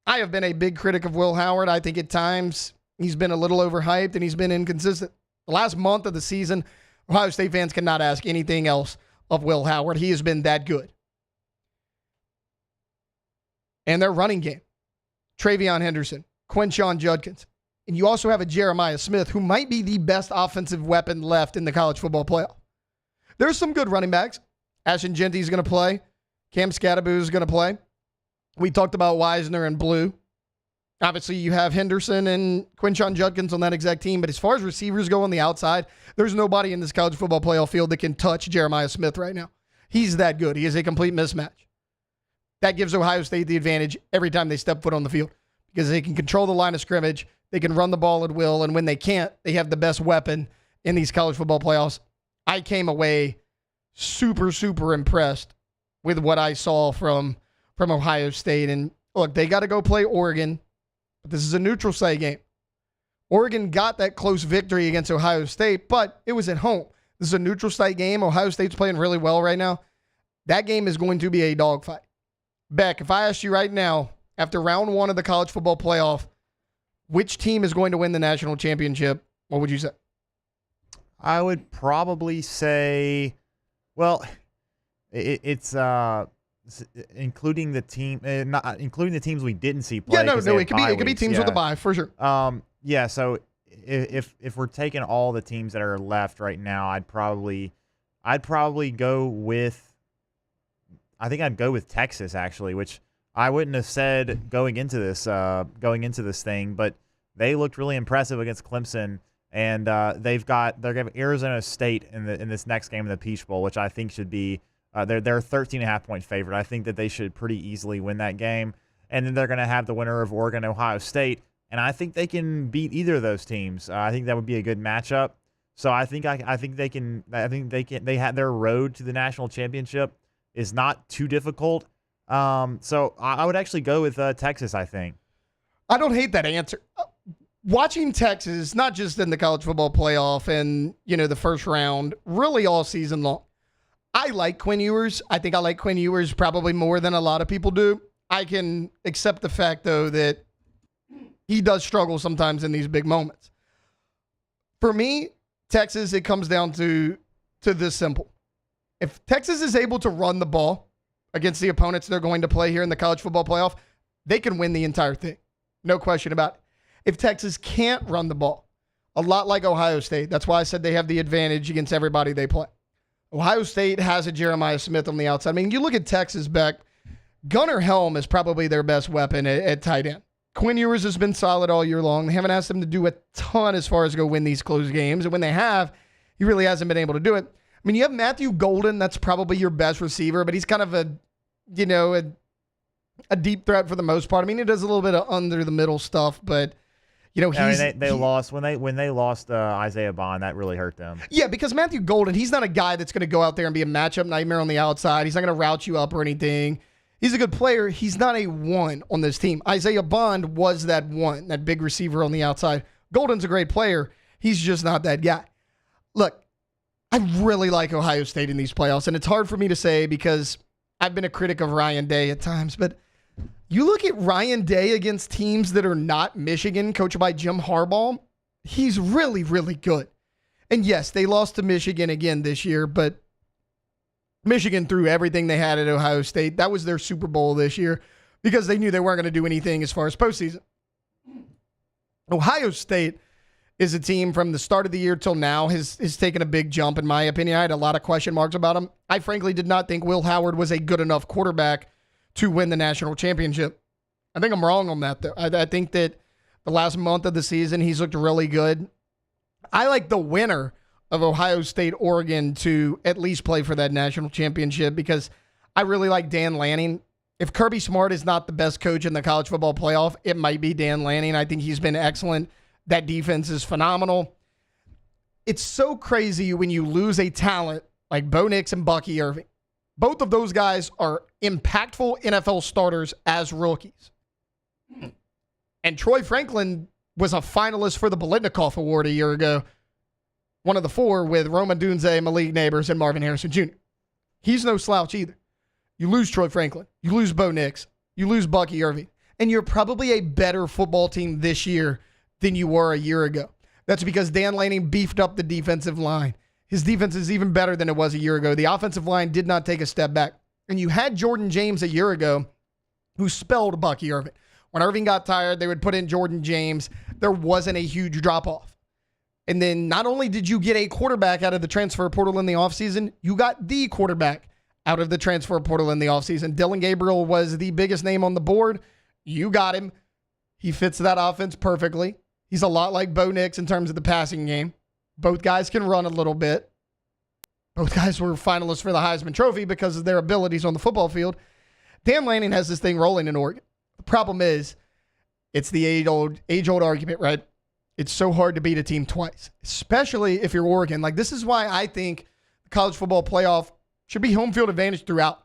have been a big critic of Will Howard. I think at times he's been a little overhyped and he's been inconsistent. The last month of the season, Ohio State fans cannot ask anything else of Will Howard. He has been that good. And their running game, Travion Henderson, Quinshon Judkins. And you also have a Jeremiah Smith, who might be the best offensive weapon left in the college football playoff. There's some good running backs. Ashton Genty is going to play. Cam Scattaboo is going to play. We talked about Wisner and Blue. Obviously, you have Henderson and Quinshon Judkins on that exact team, but as far as receivers go on the outside, there's nobody in this college football playoff field that can touch Jeremiah Smith right now. He's that good. He is a complete mismatch. That gives Ohio State the advantage every time they step foot on the field because they can control the line of scrimmage, they can run the ball at will, and when they can't, they have the best weapon in these college football playoffs. I came away super, super impressed with what I saw from Ohio State. And look, they got to go play Oregon. But this is a neutral site game. Oregon got that close victory against Ohio State, but it was at home. This is a neutral site game. Ohio State's playing really well right now. That game is going to be a dogfight. Beck, if I asked you right now, after round 1 of the college football playoff, which team is going to win the national championship, what would you say? I would probably say, well, it's including the team, not including the teams we didn't see play. Yeah, no, it could be teams with a bye for sure. Yeah. So if we're taking all the teams that are left right now, I'd probably go with. I think I'd go with Texas actually, which I wouldn't have said going into this thing, but They looked really impressive against Clemson, and they're going to Arizona State in this next game in the Peach Bowl, which I think should be they're 13.5-point favorite. I think that they should pretty easily win that game, and then they're going to have the winner of Oregon Ohio State, and I think they can beat either of those teams. I think that would be a good matchup. So I think they can. They had their road to the national championship is not too difficult. So I would actually go with Texas. I think. I don't hate that answer. Watching Texas, not just in the college football playoff and the first round, really all season long. I like Quinn Ewers. I think I like Quinn Ewers probably more than a lot of people do. I can accept the fact though that he does struggle sometimes in these big moments. For me, Texas, it comes down to this simple. If Texas is able to run the ball against the opponents they're going to play here in the college football playoff, they can win the entire thing. No question about it. If Texas can't run the ball, a lot like Ohio State, that's why I said they have the advantage against everybody they play. Ohio State has a Jeremiah Smith on the outside. I mean, you look at Texas, Beck, Gunnar Helm is probably their best weapon at tight end. Quinn Ewers has been solid all year long. They haven't asked him to do a ton as far as go win these close games. And when they have, he really hasn't been able to do it. I mean, you have Matthew Golden. That's probably your best receiver, but he's kind of a deep threat for the most part. I mean, he does a little bit of under the middle stuff, but they lost when they lost Isaiah Bond. That really hurt them. Yeah, because Matthew Golden, he's not a guy that's going to go out there and be a matchup nightmare on the outside. He's not going to route you up or anything. He's a good player. He's not a one on this team. Isaiah Bond was that one, that big receiver on the outside. Golden's a great player. He's just not that guy. Look, I really like Ohio State in these playoffs, and it's hard for me to say because I've been a critic of Ryan Day at times, but you look at Ryan Day against teams that are not Michigan, coached by Jim Harbaugh, he's really, really good. And yes, they lost to Michigan again this year, but Michigan threw everything they had at Ohio State. That was their Super Bowl this year because they knew they weren't going to do anything as far as postseason. Ohio State is a team from the start of the year till now has taken a big jump, in my opinion. I had a lot of question marks about them. I frankly did not think Will Howard was a good enough quarterback to win the national championship. I think I'm wrong on that, though. I think that the last month of the season, he's looked really good. I like the winner of Ohio State, Oregon to at least play for that national championship because I really like Dan Lanning. If Kirby Smart is not the best coach in the college football playoff, it might be Dan Lanning. I think he's been excellent. That defense is phenomenal. It's so crazy when you lose a talent like Bo Nix and Bucky Irving. Both of those guys are impactful NFL starters as rookies. And Troy Franklin was a finalist for the Biletnikoff Award a year ago. One of the four with Roma Dunze, Malik Neighbors, and Marvin Harrison Jr. He's no slouch either. You lose Troy Franklin. You lose Bo Nix. You lose Bucky Irving. And you're probably a better football team this year than you were a year ago. That's because Dan Lanning beefed up the defensive line. His defense is even better than it was a year ago. The offensive line did not take a step back. And you had Jordan James a year ago who spelled Bucky Irving. When Irving got tired, they would put in Jordan James. There wasn't a huge drop-off. And then not only did you get a quarterback out of the transfer portal in the offseason, you got the quarterback out of the transfer portal in the offseason. Dylan Gabriel was the biggest name on the board. You got him. He fits that offense perfectly. He's a lot like Bo Nix in terms of the passing game. Both guys can run a little bit. Both guys were finalists for the Heisman Trophy because of their abilities on the football field. Dan Lanning has this thing rolling in Oregon. The problem is, it's the age-old argument, right? It's so hard to beat a team twice, especially if you're Oregon. Like, this is why I think the college football playoff should be home field advantage throughout.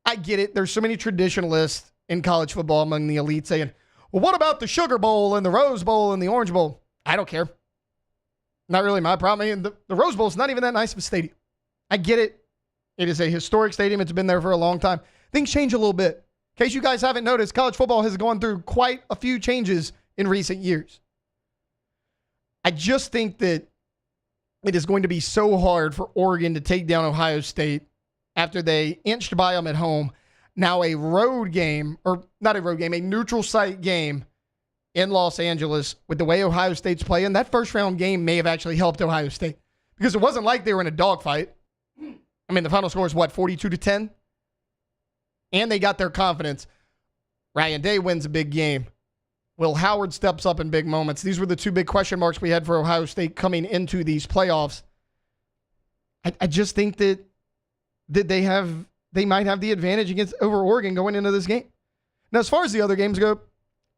I get it. There's so many traditionalists in college football among the elite saying, well, what about the Sugar Bowl and the Rose Bowl and the Orange Bowl? I don't care. Not really my problem. I mean, the Rose Bowl is not even that nice of a stadium. I get it. It is a historic stadium. It's been there for a long time. Things change a little bit. In case you guys haven't noticed, college football has gone through quite a few changes in recent years. I just think that it is going to be so hard for Oregon to take down Ohio State after they inched by them at home. Now a road game, or not a road game, a neutral site game in Los Angeles with the way Ohio State's playing. That first round game may have actually helped Ohio State because it wasn't like they were in a dogfight. I mean, the final score is what, 42-10? And they got their confidence. Ryan Day wins a big game. Will Howard steps up in big moments? These were the two big question marks we had for Ohio State coming into these playoffs. I just think that they might have the advantage over Oregon going into this game. Now, as far as the other games go,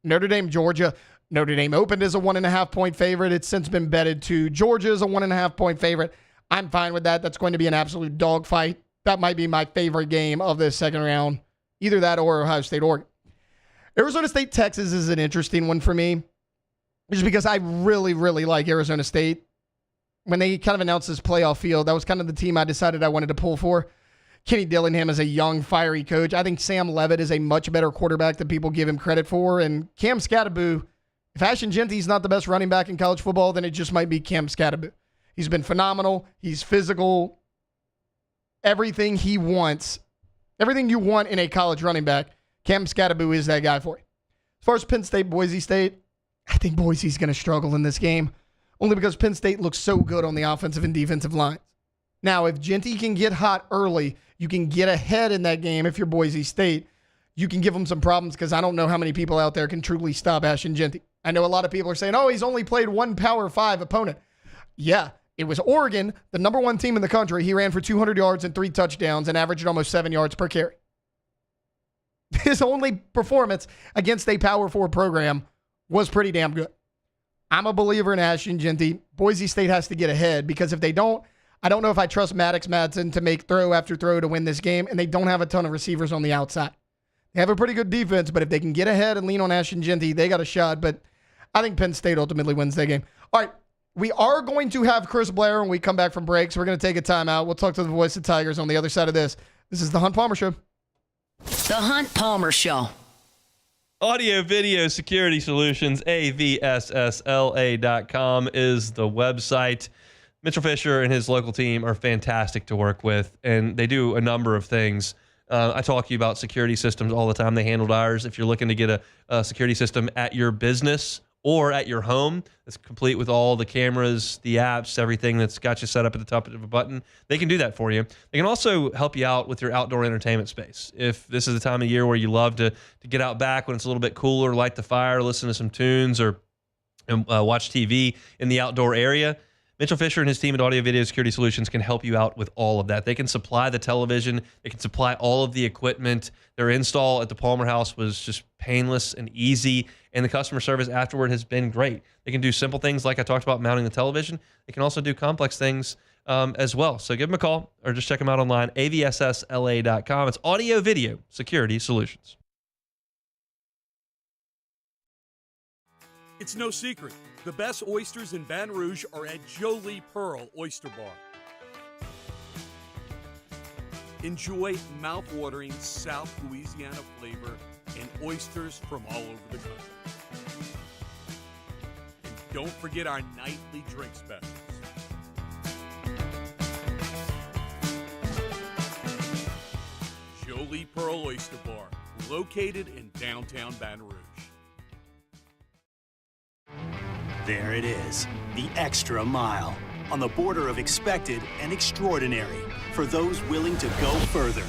Notre Dame, Georgia. Notre Dame opened as a 1.5-point favorite. It's since been betted to Georgia as a 1.5-point favorite. I'm fine with that. That's going to be an absolute dogfight. That might be my favorite game of this second round. Either that or Ohio State, Oregon. Arizona State, Texas is an interesting one for me. Just because I really, really like Arizona State. When they kind of announced this playoff field, that was kind of the team I decided I wanted to pull for. Kenny Dillingham is a young, fiery coach. I think Sam Leavitt is a much better quarterback than people give him credit for. And Cam Skattebo, if Ashton Genty's not the best running back in college football, then it just might be Cam Skattebo. He's been phenomenal. He's physical. Everything he wants, everything you want in a college running back, Cam Skattebo is that guy for you. As far as Penn State, Boise State, I think Boise's going to struggle in this game, only because Penn State looks so good on the offensive and defensive lines. Now, if Genty can get hot early, you can get ahead in that game if you're Boise State. You can give them some problems because I don't know how many people out there can truly stop Ashton Genty. I know a lot of people are saying, oh, he's only played one Power 5 opponent. Yeah, it was Oregon, the number one team in the country. He ran for 200 yards and 3 touchdowns and averaged almost 7 yards per carry. His only performance against a Power 4 program was pretty damn good. I'm a believer in Ashton Genty. Boise State has to get ahead because if they don't, I don't know if I trust Maddox Madsen to make throw after throw to win this game, and they don't have a ton of receivers on the outside. They have a pretty good defense, but if they can get ahead and lean on Ashton Genty, they got a shot, but I think Penn State ultimately wins that game. All right, we are going to have Chris Blair when we come back from break, so we're going to take a timeout. We'll talk to the voice of Tigers on the other side of this. This is the Hunt Palmer Show. The Hunt Palmer Show. Audio Video Security Solutions, AVSSLA.com is the website. Mitchell Fisher and his local team are fantastic to work with, and they do a number of things. I talk to you about security systems all the time. They handled ours. If you're looking to get a security system at your business or at your home that's complete with all the cameras, the apps, everything that's got you set up at the top of a button, they can do that for you. They can also help you out with your outdoor entertainment space. If this is the time of year where you love to get out back when it's a little bit cooler, light the fire, listen to some tunes, or watch TV in the outdoor area, Mitchell Fisher and his team at Audio Video Security Solutions can help you out with all of that. They can supply the television. They can supply all of the equipment. Their install at the Palmer House was just painless and easy, and the customer service afterward has been great. They can do simple things like I talked about mounting the television. They can also do complex things as well. So give them a call or just check them out online, avssla.com. It's Audio Video Security Solutions. It's no secret. The best oysters in Baton Rouge are at Jolie Pearl Oyster Bar. Enjoy mouth-watering South Louisiana flavor and oysters from all over the country. And don't forget our nightly drink specials. Jolie Pearl Oyster Bar, located in downtown Baton Rouge. There it is, the extra mile, on the border of expected and extraordinary for those willing to go further,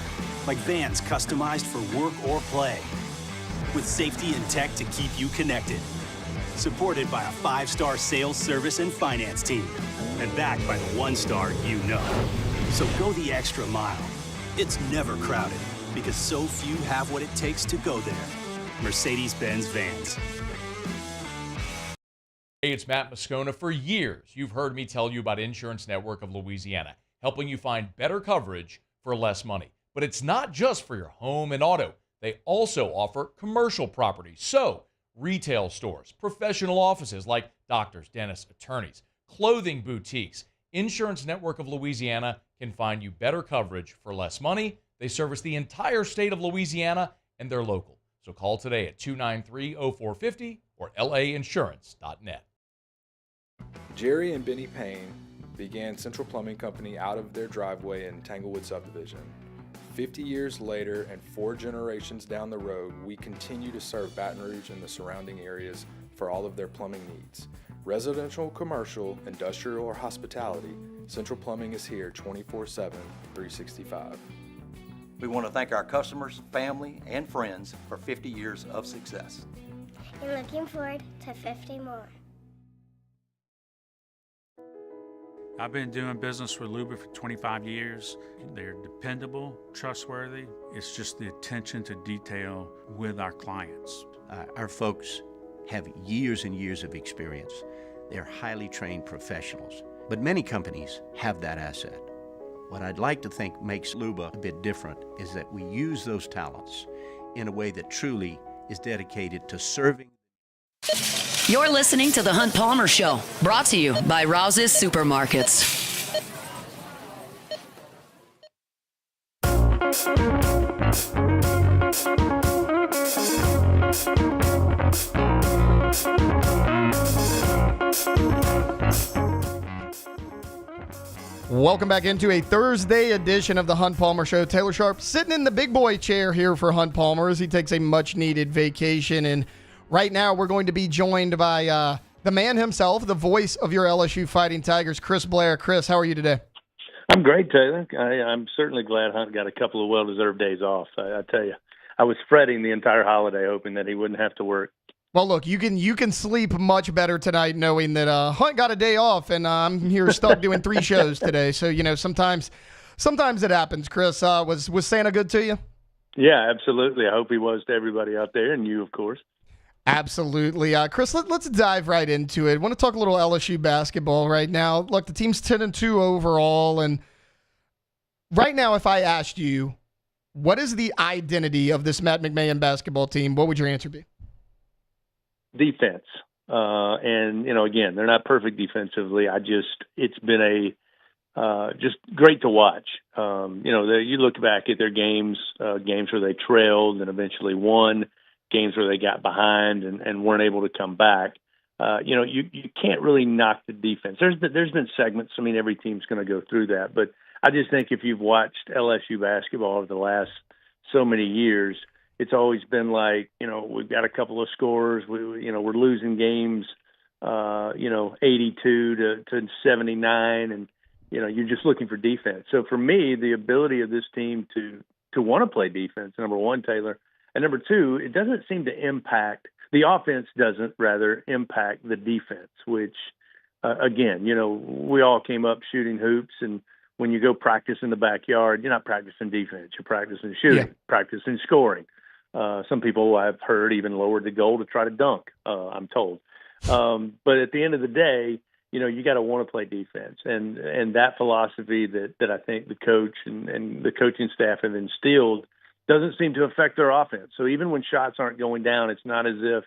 like vans customized for work or play, with safety and tech to keep you connected, supported by a 5-star sales, service, and finance team, and backed by the 1-star you know. So go the extra mile. It's never crowded, because so few have what it takes to go there. Mercedes-Benz Vans. Hey, it's Matt Moscona. For years, you've heard me tell you about Insurance Network of Louisiana, helping you find better coverage for less money. But it's not just for your home and auto. They also offer commercial properties. So, retail stores, professional offices like doctors, dentists, attorneys, clothing boutiques. Insurance Network of Louisiana can find you better coverage for less money. They service the entire state of Louisiana, and they're local. So call today at 293-0450 or lainsurance.net. Jerry and Benny Payne began Central Plumbing Company out of their driveway in Tanglewood Subdivision. 50 years later and 4 generations down the road, we continue to serve Baton Rouge and the surrounding areas for all of their plumbing needs. Residential, commercial, industrial, or hospitality, Central Plumbing is here 24/7, 365. We want to thank our customers, family, and friends for 50 years of success. and looking forward to 50 more. I've been doing business with Luba for 25 years. They're dependable, trustworthy. It's just the attention to detail with our clients. Our folks have years and years of experience. They're highly trained professionals, but many companies have that asset. What I'd like to think makes Luba a bit different is that we use those talents in a way that truly is dedicated to serving. You're listening to The Hunt Palmer Show, brought to you by Rouse's Supermarkets. Welcome back into a Thursday edition of the Hunt Palmer Show. Taylor Sharp sitting in the big boy chair here for Hunt Palmer as he takes a much-needed vacation. And right now we're going to be joined by the man himself, the voice of your LSU Fighting Tigers, Chris Blair. Chris, how are you today? I'm great, Taylor. I'm certainly glad Hunt got a couple of well-deserved days off. I tell you, I was fretting the entire holiday hoping that he wouldn't have to work. Well, look, you can sleep much better tonight knowing that Hunt got a day off, and I'm here stuck doing 3 shows today. So, sometimes it happens. Chris, was Santa good to you? Yeah, absolutely. I hope he was to everybody out there, and you, of course. Absolutely. Chris, let's dive right into it. I want to talk a little LSU basketball right now. Look, the team's 10-2 overall, and right now, if I asked you, what is the identity of this Matt McMahon basketball team, what would your answer be? Defense. And, again, they're not perfect defensively. It's been just great to watch. You look back at their games where they trailed and eventually won, games where they got behind and weren't able to come back. You can't really knock the defense. There's been segments. I mean, every team's going to go through that. But I just think if you've watched LSU basketball over the last so many years, it's always been like, we've got a couple of scores. We're losing games, 82 to 79, and you're just looking for defense. So for me, the ability of this team to want to play defense, number one, Taylor, and number two, it doesn't seem to impact the offense. Doesn't rather impact the defense, which again, we all came up shooting hoops, and when you go practice in the backyard, you're not practicing defense. You're practicing shooting, practicing scoring. Some people I've heard even lowered the goal to try to dunk, I'm told. But at the end of the day, you got to want to play defense. And that philosophy that I think the coach and the coaching staff have instilled doesn't seem to affect their offense. So even when shots aren't going down, it's not as if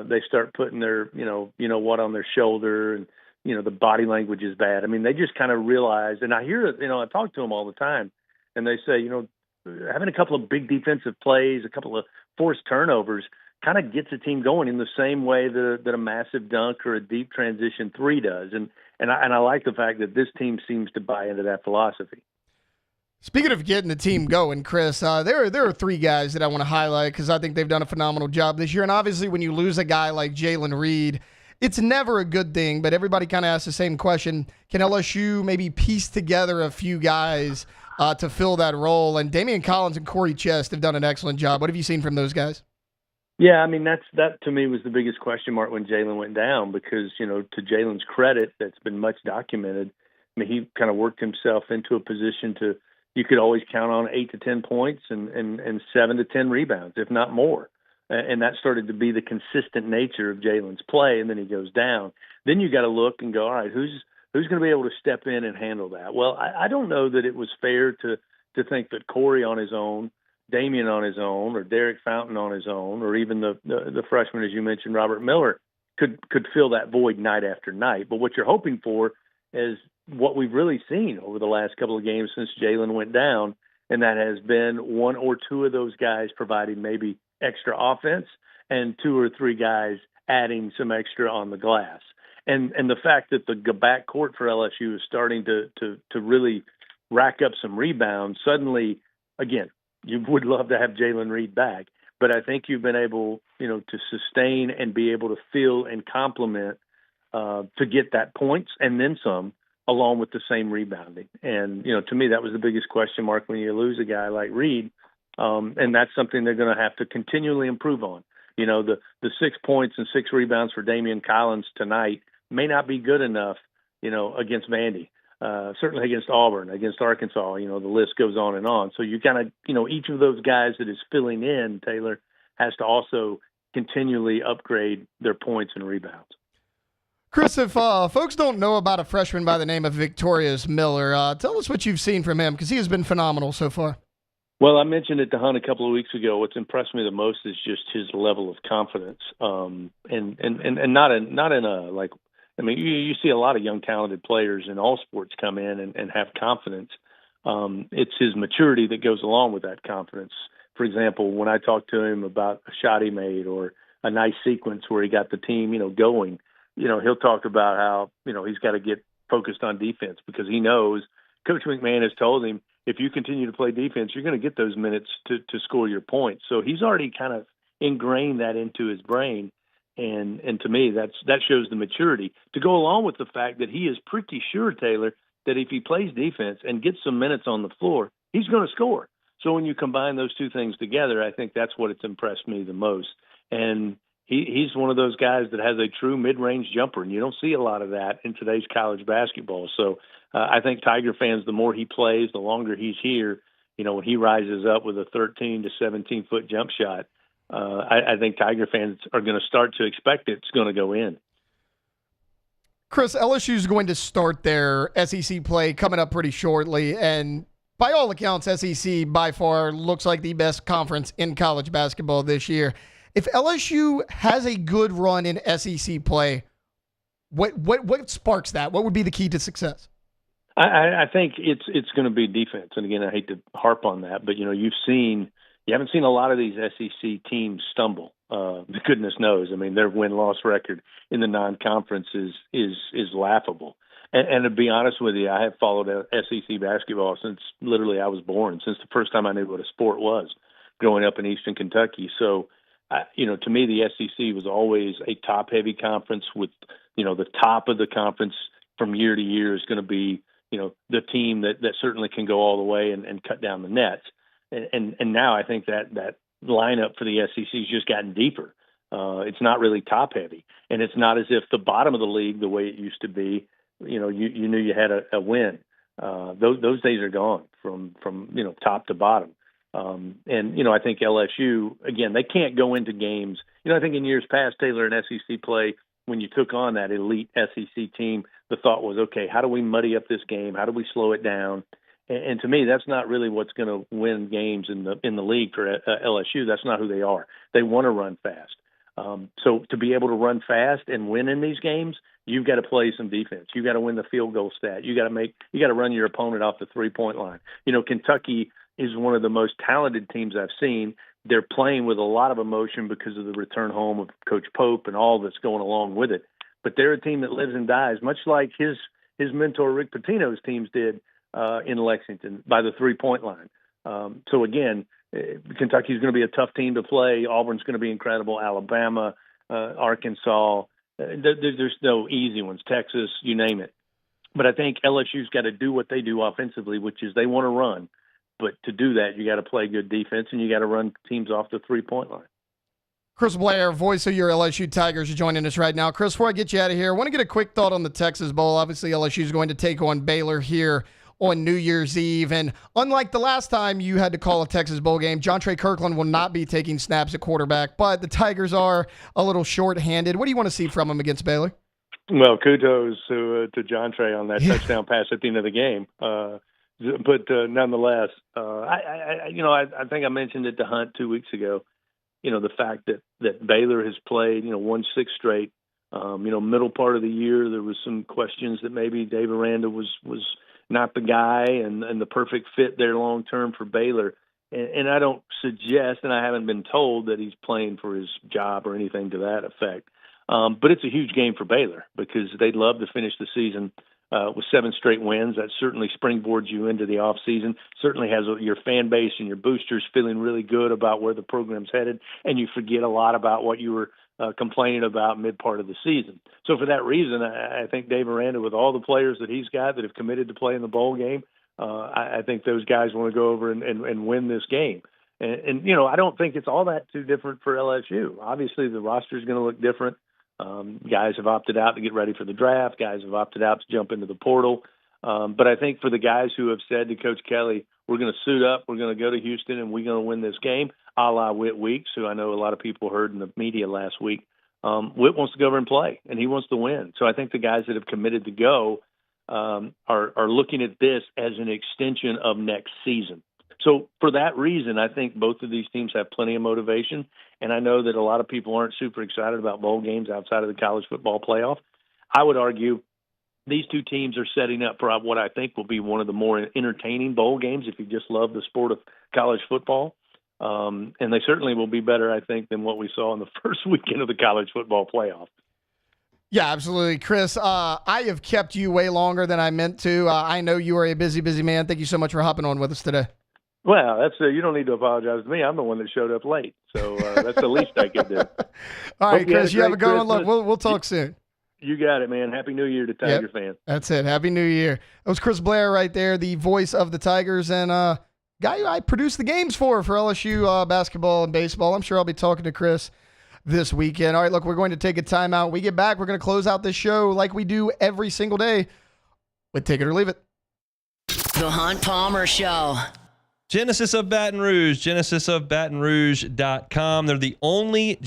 they start putting their, what on their shoulder and, the body language is bad. I mean, they just kind of realize, and I hear it, I talk to them all the time, and they say, having a couple of big defensive plays, a couple of forced turnovers kind of gets a team going in the same way that a massive dunk or a deep transition 3 does. And I like the fact that this team seems to buy into that philosophy. Speaking of getting the team going, Chris, there are 3 guys that I want to highlight because I think they've done a phenomenal job this year. And obviously when you lose a guy like Jalen Reed, it's never a good thing, but everybody kind of asks the same question. Can LSU maybe piece together a few guys to fill that role? And Damian Collins and Corey Chest have done an excellent job. What have you seen from those guys? Yeah, I mean, that to me was the biggest question mark when Jalen went down because, to Jalen's credit, that's been much documented. I mean, he kind of worked himself into a position you could always count on 8 to 10 points and 7 to 10 rebounds, if not more. And that started to be the consistent nature of Jalen's play, and then he goes down. Then you got to look and go, all right, who's going to be able to step in and handle that? Well, I don't know that it was fair to think that Corey on his own, Damian on his own, or Derek Fountain on his own, or even the freshman, as you mentioned, Robert Miller, could fill that void night after night. But what you're hoping for is what we've really seen over the last couple of games since Jalen went down, and that has been 1 or 2 of those guys providing maybe extra offense and 2 or 3 guys adding some extra on the glass. And the fact that the backcourt for LSU is starting to really rack up some rebounds, suddenly, again, you would love to have Jalen Reed back, but I think you've been able, to sustain and be able to fill and complement to get that points and then some, along with the same rebounding. And, to me, that was the biggest question mark when you lose a guy like Reed. And that's something they're going to have to continually improve on. The 6 points and 6 rebounds for Damian Collins tonight may not be good enough, against Vandy. Certainly against Auburn, against Arkansas, the list goes on and on. So you kind of, each of those guys that is filling in, Taylor, has to also continually upgrade their points and rebounds. Chris, if folks don't know about a freshman by the name of Victorious Miller, tell us what you've seen from him, because he has been phenomenal so far. Well, I mentioned it to Hunt a couple of weeks ago. What's impressed me the most is just his level of confidence, and not in a like. I mean, you see a lot of young, talented players in all sports come in and have confidence. It's his maturity that goes along with that confidence. For example, when I talked to him about a shot he made or a nice sequence where he got the team, going, he'll talk about how, he's got to get focused on defense, because he knows Coach McMahon has told him, if you continue to play defense, you're going to get those minutes to score your points. So he's already kind of ingrained that into his brain. And to me, that shows the maturity, to go along with the fact that he is pretty sure, Taylor, that if he plays defense and gets some minutes on the floor, he's going to score. So when you combine those two things together, I think that's what it's impressed me the most. And he's one of those guys that has a true mid-range jumper, and you don't see a lot of that in today's college basketball. So I think Tiger fans, the more he plays, the longer he's here, when he rises up with a 13 to 17-foot jump shot, I think Tiger fans are going to start to expect it's going to go in. Chris, LSU is going to start their SEC play coming up pretty shortly, and by all accounts, SEC by far looks like the best conference in college basketball this year. If LSU has a good run in SEC play, what sparks that? What would be the key to success? I think it's going to be defense, and again, I hate to harp on that, but you haven't seen a lot of these SEC teams stumble. Goodness knows, I mean, their win-loss record in the non-conference is laughable. And to be honest with you, I have followed SEC basketball since literally I was born, since the first time I knew what a sport was, growing up in Eastern Kentucky. So, to me, the SEC was always a top-heavy conference with, the top of the conference from year to year is going to be, the team that certainly can go all the way and cut down the nets. And now I think that lineup for the SEC has just gotten deeper. It's not really top-heavy, and it's not as if the bottom of the league, the way it used to be, you knew you had a win. Those days are gone from top to bottom. And I think LSU, again, they can't go into games. I think in years past, Taylor, in SEC play, when you took on that elite SEC team, the thought was, okay, how do we muddy up this game? How do we slow it down? And to me, that's not really what's going to win games in the league for LSU. That's not who they are. They want to run fast. So to be able to run fast and win in these games, you've got to play some defense. You've got to win the field goal stat. You got to run your opponent off the 3-point line. Kentucky is one of the most talented teams I've seen. They're playing with a lot of emotion because of the return home of Coach Pope and all that's going along with it. But they're a team that lives and dies, much like his mentor Rick Pitino's teams did in Lexington by the 3-point line. So again, Kentucky's going to be a tough team to play. Auburn's going to be incredible. Alabama, Arkansas. There's no easy ones. Texas, you name it. But I think LSU's got to do what they do offensively, which is they want to run. But to do that, you got to play good defense, and you got to run teams off the 3-point line. Chris Blair, voice of your LSU Tigers, is joining us right now. Chris, before I get you out of here, I want to get a quick thought on the Texas Bowl. Obviously, LSU is going to take on Baylor here on New Year's Eve. And unlike the last time you had to call a Texas Bowl game, John Trey Kirkland will not be taking snaps at quarterback, but the Tigers are a little short-handed. What do you want to see from them against Baylor? Well, kudos to John Trey on that touchdown pass at the end of the game. But nonetheless, I think I mentioned it to Hunt 2 weeks ago. The fact that Baylor has played, won 6 straight. Middle part of the year, there was some questions that maybe Dave Aranda was not the guy and the perfect fit there long term for Baylor. And I don't suggest, and I haven't been told that he's playing for his job or anything to that effect. But it's a huge game for Baylor because they'd love to finish the season with 7 straight wins. That certainly springboards you into the offseason, certainly has your fan base and your boosters feeling really good about where the program's headed, and you forget a lot about what you were complaining about mid-part of the season. So for that reason, I think Dave Aranda, with all the players that he's got that have committed to play in the bowl game, I think those guys want to go over and win this game. And I don't think it's all that too different for LSU. Obviously, the roster is going to look different. Guys have opted out to get ready for the draft. Guys have opted out to jump into the portal. But I think for the guys who have said to Coach Kelly, we're going to suit up, we're going to go to Houston, and we're going to win this game, a la Whit Weeks, who I know a lot of people heard in the media last week. Whit wants to go over and play, and he wants to win. So I think the guys that have committed to go are looking at this as an extension of next season. So for that reason, I think both of these teams have plenty of motivation. And I know that a lot of people aren't super excited about bowl games outside of the college football playoff. I would argue these two teams are setting up for what I think will be one of the more entertaining bowl games if you just love the sport of college football. And they certainly will be better, I think, than what we saw in the first weekend of the college football playoff. Yeah, absolutely. Chris, I have kept you way longer than I meant to. I know you are a busy, busy man. Thank you so much for hopping on with us today. Well, that's you don't need to apologize to me. I'm the one that showed up late, so that's the least I could do. All right, Chris, you have a good one. Look, we'll talk soon. You got it, man. Happy New Year to Tiger fans. That's it. Happy New Year. That was Chris Blair right there, the voice of the Tigers, and guy who I produced the games for LSU basketball and baseball. I'm sure I'll be talking to Chris this weekend. All right, look, we're going to take a timeout. We get back, we're going to close out this show like we do every single day with Take It or Leave It. The Hunt Palmer Show. Genesis of Baton Rouge, genesisofbatonrouge.com. They're the only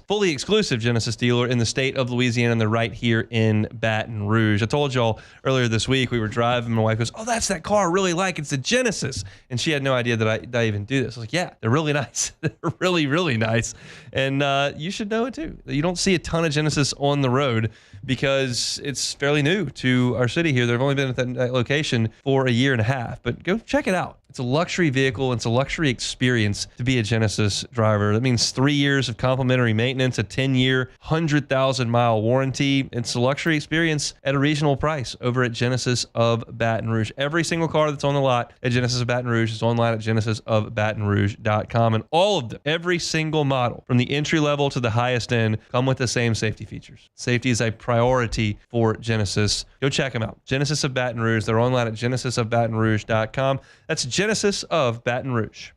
fully exclusive Genesis dealer in the state of Louisiana, and they're right here in Baton Rouge. I told y'all earlier this week, we were driving, my wife goes, oh, that's that car I really like. It's a Genesis. And she had no idea that I even do this. I was like, yeah, they're really nice. They're really, really nice. And you should know it too. You don't see a ton of Genesis on the road because it's fairly new to our city here. They've only been at that location for a year and a half, but go check it out. It's a luxury vehicle. It's a luxury experience to be a Genesis driver. That means 3 years of complimentary maintenance, a 10-year, 100,000-mile warranty. It's a luxury experience at a reasonable price over at Genesis of Baton Rouge. Every single car that's on the lot at Genesis of Baton Rouge is online at genesisofbatonrouge.com. And all of them, every single model, from the entry level to the highest end, come with the same safety features. Safety is a priority for Genesis. Go check them out. Genesis of Baton Rouge. They're online at genesisofbatonrouge.com. That's Genesis of Baton Rouge.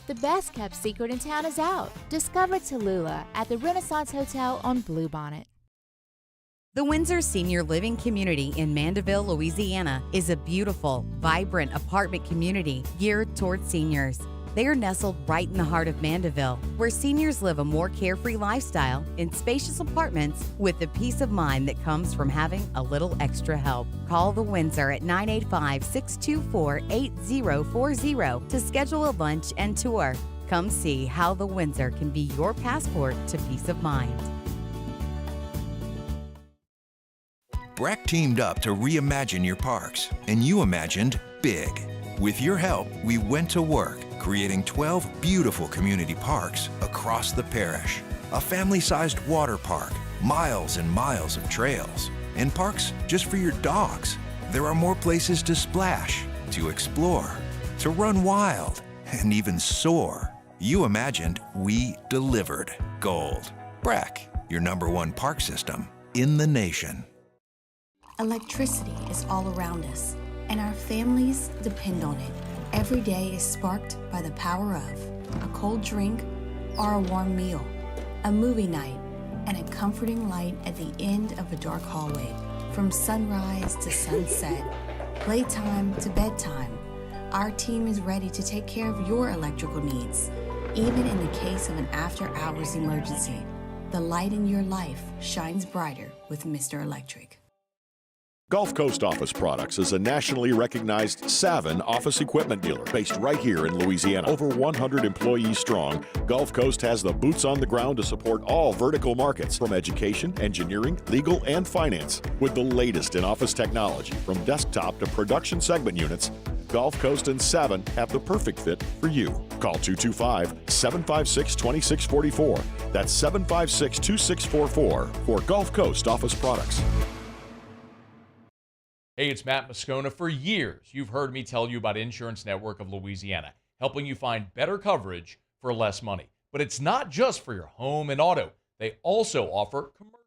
The best kept secret in town is out. Discover Tallulah at the Renaissance Hotel on Bluebonnet. The Windsor Senior Living Community in Mandeville, Louisiana is a beautiful, vibrant apartment community geared toward seniors. They are nestled right in the heart of Mandeville, where seniors live a more carefree lifestyle in spacious apartments with the peace of mind that comes from having a little extra help. Call the Windsor at 985-624-8040 to schedule a lunch and tour. Come see how the Windsor can be your passport to peace of mind. Breck teamed up to reimagine your parks, and you imagined big. With your help, we went to work, creating 12 beautiful community parks across the parish. A family-sized water park, miles and miles of trails, and parks just for your dogs. There are more places to splash, to explore, to run wild, and even soar. You imagined, we delivered gold. Breck, your #1 park system in the nation. Electricity is all around us, and our families depend on it. Every day is sparked by the power of a cold drink or a warm meal, a movie night, and a comforting light at the end of a dark hallway. From sunrise to sunset, playtime to bedtime, our team is ready to take care of your electrical needs. Even in the case of an after-hours emergency, the light in your life shines brighter with Mr. Electric. Gulf Coast Office Products is a nationally recognized Savin office equipment dealer based right here in Louisiana. Over 100 employees strong, Gulf Coast has the boots on the ground to support all vertical markets, from education, engineering, legal, and finance. With the latest in office technology, from desktop to production segment units, Gulf Coast and Savin have the perfect fit for you. Call 225-756-2644. That's 756-2644 for Gulf Coast Office Products. Hey, it's Matt Moscona. For years, you've heard me tell you about Insurance Network of Louisiana, helping you find better coverage for less money. But it's not just for your home and auto. They also offer commercial.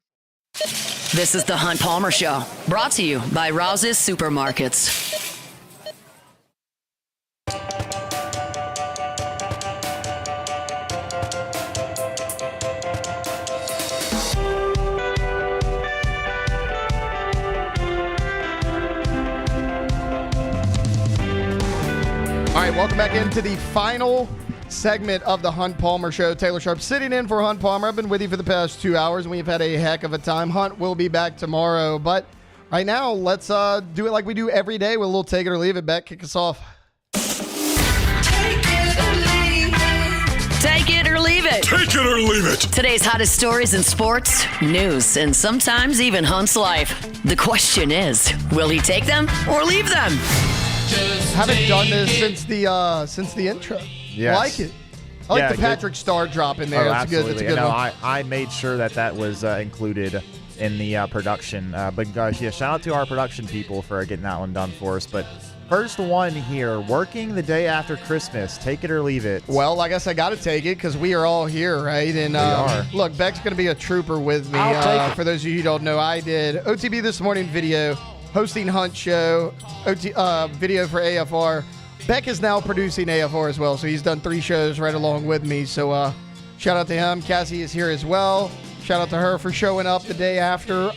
This is the Hunt Palmer Show, brought to you by Rouse's Supermarkets. All right, welcome back into the final segment of the Hunt Palmer Show. Taylor Sharp sitting in for Hunt Palmer. I've been with you for the past 2 hours, and we've had a heck of a time. Hunt will be back tomorrow, but right now, let's do it like we do every day with a little take it or leave it. Beck, kick us off. Take it or leave it. Take it or leave it. Today's hottest stories in sports, news, and sometimes even Hunt's life. The question is, will he take them or leave them? Haven't done this since the intro. Yes. I like it. I like the Patrick Star drop in there. Oh, That's absolutely. good. That's a good one. I made sure that was included in the production. But gosh, yeah, shout out to our production people for getting that one done for us. But first one here, working the day after Christmas. Take it or leave it. Well, I guess I got to take it because we are all here, right? And we are. Look, Beck's going to be a trooper with me. I'll take it. For those of you who don't know, I did OTB This Morning video, hosting Hunt Show, video for AFR. Beck is now producing AFR as well, so he's done 3 shows right along with me. So shout out to him. Cassie is here as well. Shout out to her for showing up the day after.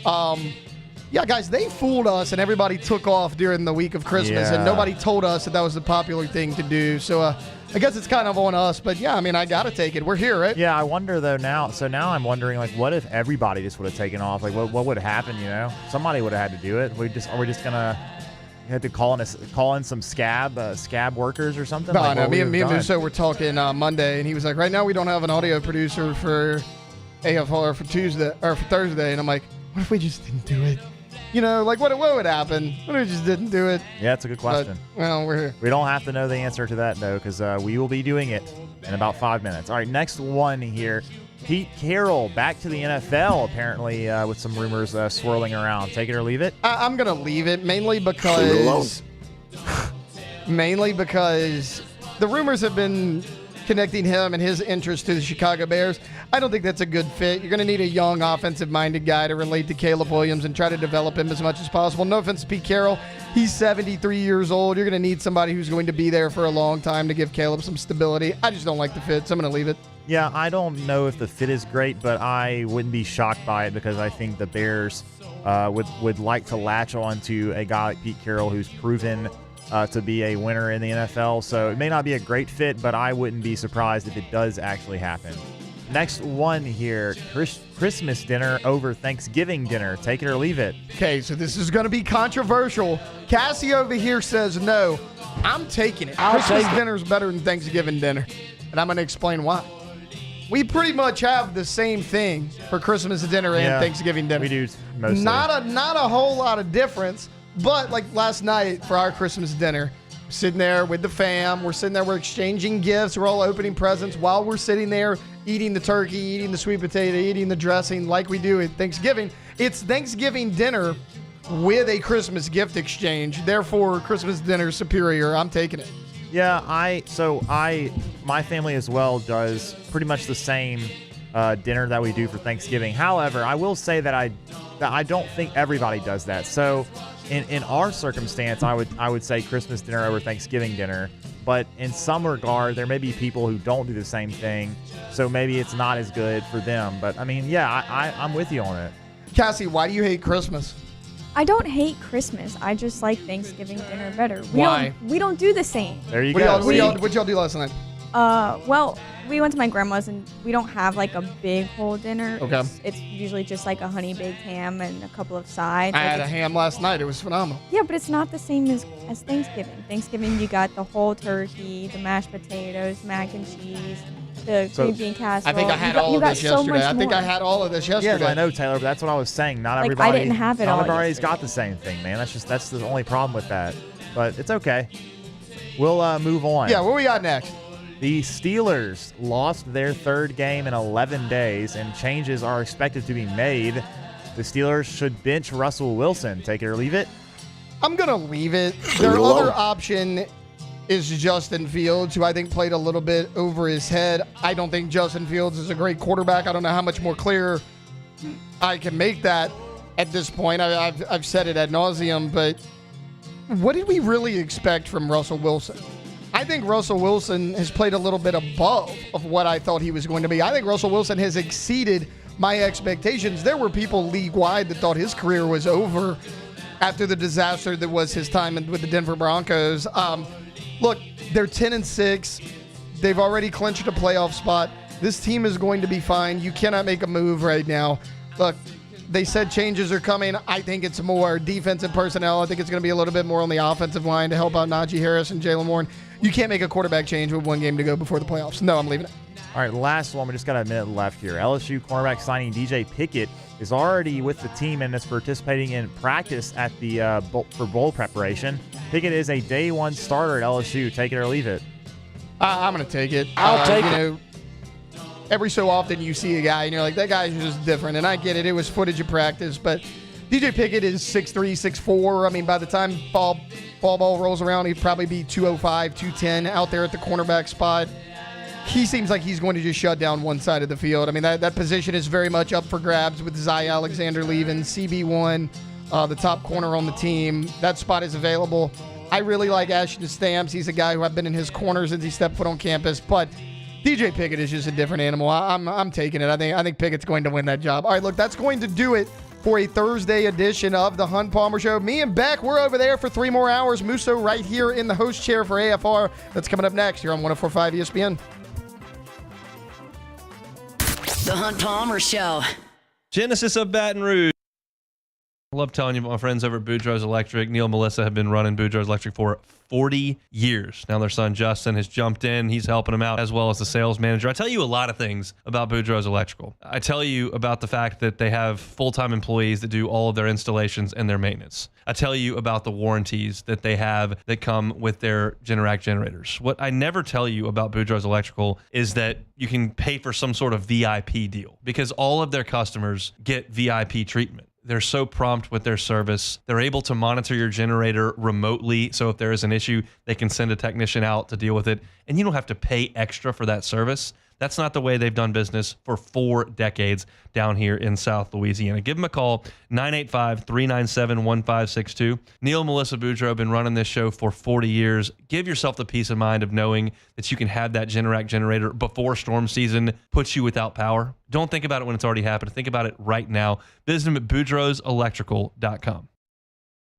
Yeah, guys, they fooled us, and everybody took off during the week of Christmas, and nobody told us that was the popular thing to do. So I guess it's kind of on us, but yeah, I mean, I got to take it. We're here, right? Yeah, I wonder, though, now. So now I'm wondering, like, what if everybody just would have taken off? Like, what would happen, you know? Somebody would have had to do it. We're just going to have to call in some scab workers or something? No, like, no, me and Musso were talking Monday, and he was like, right now we don't have an audio producer for AFR for Tuesday or for Thursday. And I'm like, what if we just didn't do it? You know, like what would happen? What if we just didn't do it? Yeah, it's a good question. But, well, we're here. We don't have to know the answer to that, though, because we will be doing it in about 5 minutes. All right, next one here. Pete Carroll back to the NFL, apparently, with some rumors swirling around. Take it or leave it? I'm going to leave it mainly because the rumors have been connecting him and his interest to the Chicago Bears. I don't think that's a good fit. You're going to need a young, offensive-minded guy to relate to Caleb Williams and try to develop him as much as possible. No offense to Pete Carroll. He's 73 years old. You're going to need somebody who's going to be there for a long time to give Caleb some stability. I just don't like the fit, so I'm going to leave it. Yeah, I don't know if the fit is great, but I wouldn't be shocked by it because I think the Bears would like to latch on to a guy like Pete Carroll who's proven to be a winner in the NFL. So it may not be a great fit, but I wouldn't be surprised if it does actually happen. Next one here, Christmas dinner over Thanksgiving dinner. Take it or leave it. Okay, so this is going to be controversial. Cassie over here says no. I'm taking it. Christmas dinner is better than Thanksgiving dinner, and I'm going to explain why. We pretty much have the same thing for Christmas dinner and Thanksgiving dinner. We do mostly. Not a whole lot of difference, but like last night for our Christmas dinner, sitting there with the fam, we're sitting there, we're exchanging gifts, we're all opening presents while we're sitting there eating the turkey, eating the sweet potato, eating the dressing like we do at Thanksgiving. It's Thanksgiving dinner with a Christmas gift exchange. Therefore, Christmas dinner is superior. I'm taking it. Yeah, my family as well does pretty much the same dinner that we do for Thanksgiving. However, I will say that I don't think everybody does that. So in our circumstance, I would say Christmas dinner over Thanksgiving dinner. But in some regard, there may be people who don't do the same thing. So maybe it's not as good for them. But I mean, yeah, I'm with you on it. Cassie, why do you hate Christmas? I don't hate Christmas. I just like Thanksgiving dinner better. Why? We don't do the same. There you go. What'd y'all do last night? Well, we went to my grandma's and we don't have like a big whole dinner. Okay. It's usually just like a honey baked ham and a couple of sides. I had a ham last night. It was phenomenal. Yeah, but it's not the same as Thanksgiving. Thanksgiving, you got the whole turkey, the mashed potatoes, mac and cheese, the green bean casserole. I think I had all of this yesterday. I think I had all of this yesterday. Yes, I know, Taylor, but that's what I was saying. Not Like, everybody. I didn't have it all Not everybody's yesterday. got the same thing, man. That's the only problem with that. But it's okay. We'll move on. Yeah, what we got next? The Steelers lost their third game in 11 days, and changes are expected to be made. The Steelers should bench Russell Wilson. Take it or leave it. I'm going to leave it. Their other option is Justin Fields, who I think played a little bit over his head. I don't think Justin Fields is a great quarterback. I don't know how much more clear I can make that at this point. I've said it ad nauseum, but what did we really expect from Russell Wilson? I think Russell Wilson has played a little bit above of what I thought he was going to be. I think Russell Wilson has exceeded my expectations. There were people league-wide that thought his career was over after the disaster that was his time with the Denver Broncos. Look, they're 10-6. They've already clinched a playoff spot. This team is going to be fine. You cannot make a move right now. Look, they said changes are coming. I think it's more defensive personnel. I think it's going to be a little bit more on the offensive line to help out Najee Harris and Jalen Warren. You can't make a quarterback change with one game to go before the playoffs. No, I'm leaving it. All right, last one. We just got a minute left here. LSU cornerback signing DJ Pickett is already with the team and is participating in practice at the for bowl preparation. Pickett is a day one starter at LSU. Take it or leave it. I'm going to take it. I'll take it. Every so often you see a guy and you're like, that guy's just different. And I get it. It was footage of practice. But DJ Pickett is 6'3", 6'4". I mean, by the time ball rolls around, he'd probably be 205, 210 out there at the cornerback spot. He seems like he's going to just shut down one side of the field. I mean, that position is very much up for grabs with Zy Alexander leaving, CB1, the top corner on the team. That spot is available. I really like Ashton Stamps. He's a guy who I've been in his corner since he stepped foot on campus. But DJ Pickett is just a different animal. I'm taking it. I think Pickett's going to win that job. All right, look, that's going to do it for a Thursday edition of the Hunt Palmer Show. Me and Beck, we're over there for 3 more hours. Musso right here in the host chair for AFR. That's coming up next here on 104.5 ESPN. The Hunt Palmer Show. Genesis of Baton Rouge. I love telling you about my friends over at Boudreaux's Electric. Neil and Melissa have been running Boudreaux's Electric for 40 years. Now their son Justin has jumped in. He's helping them out as well as the sales manager. I tell you a lot of things about Boudreaux's Electrical. I tell you about the fact that they have full-time employees that do all of their installations and their maintenance. I tell you about the warranties that they have that come with their Generac generators. What I never tell you about Boudreaux's Electrical is that you can pay for some sort of VIP deal because all of their customers get VIP treatment. They're so prompt with their service. They're able to monitor your generator remotely. So if there is an issue, they can send a technician out to deal with it. And you don't have to pay extra for that service. That's not the way they've done business for 4 decades down here in South Louisiana. Give them a call, 985-397-1562. Neil and Melissa Boudreaux have been running this show for 40 years. Give yourself the peace of mind of knowing that you can have that Generac generator before storm season puts you without power. Don't think about it when it's already happened. Think about it right now. Visit them at boudreauxelectrical.com.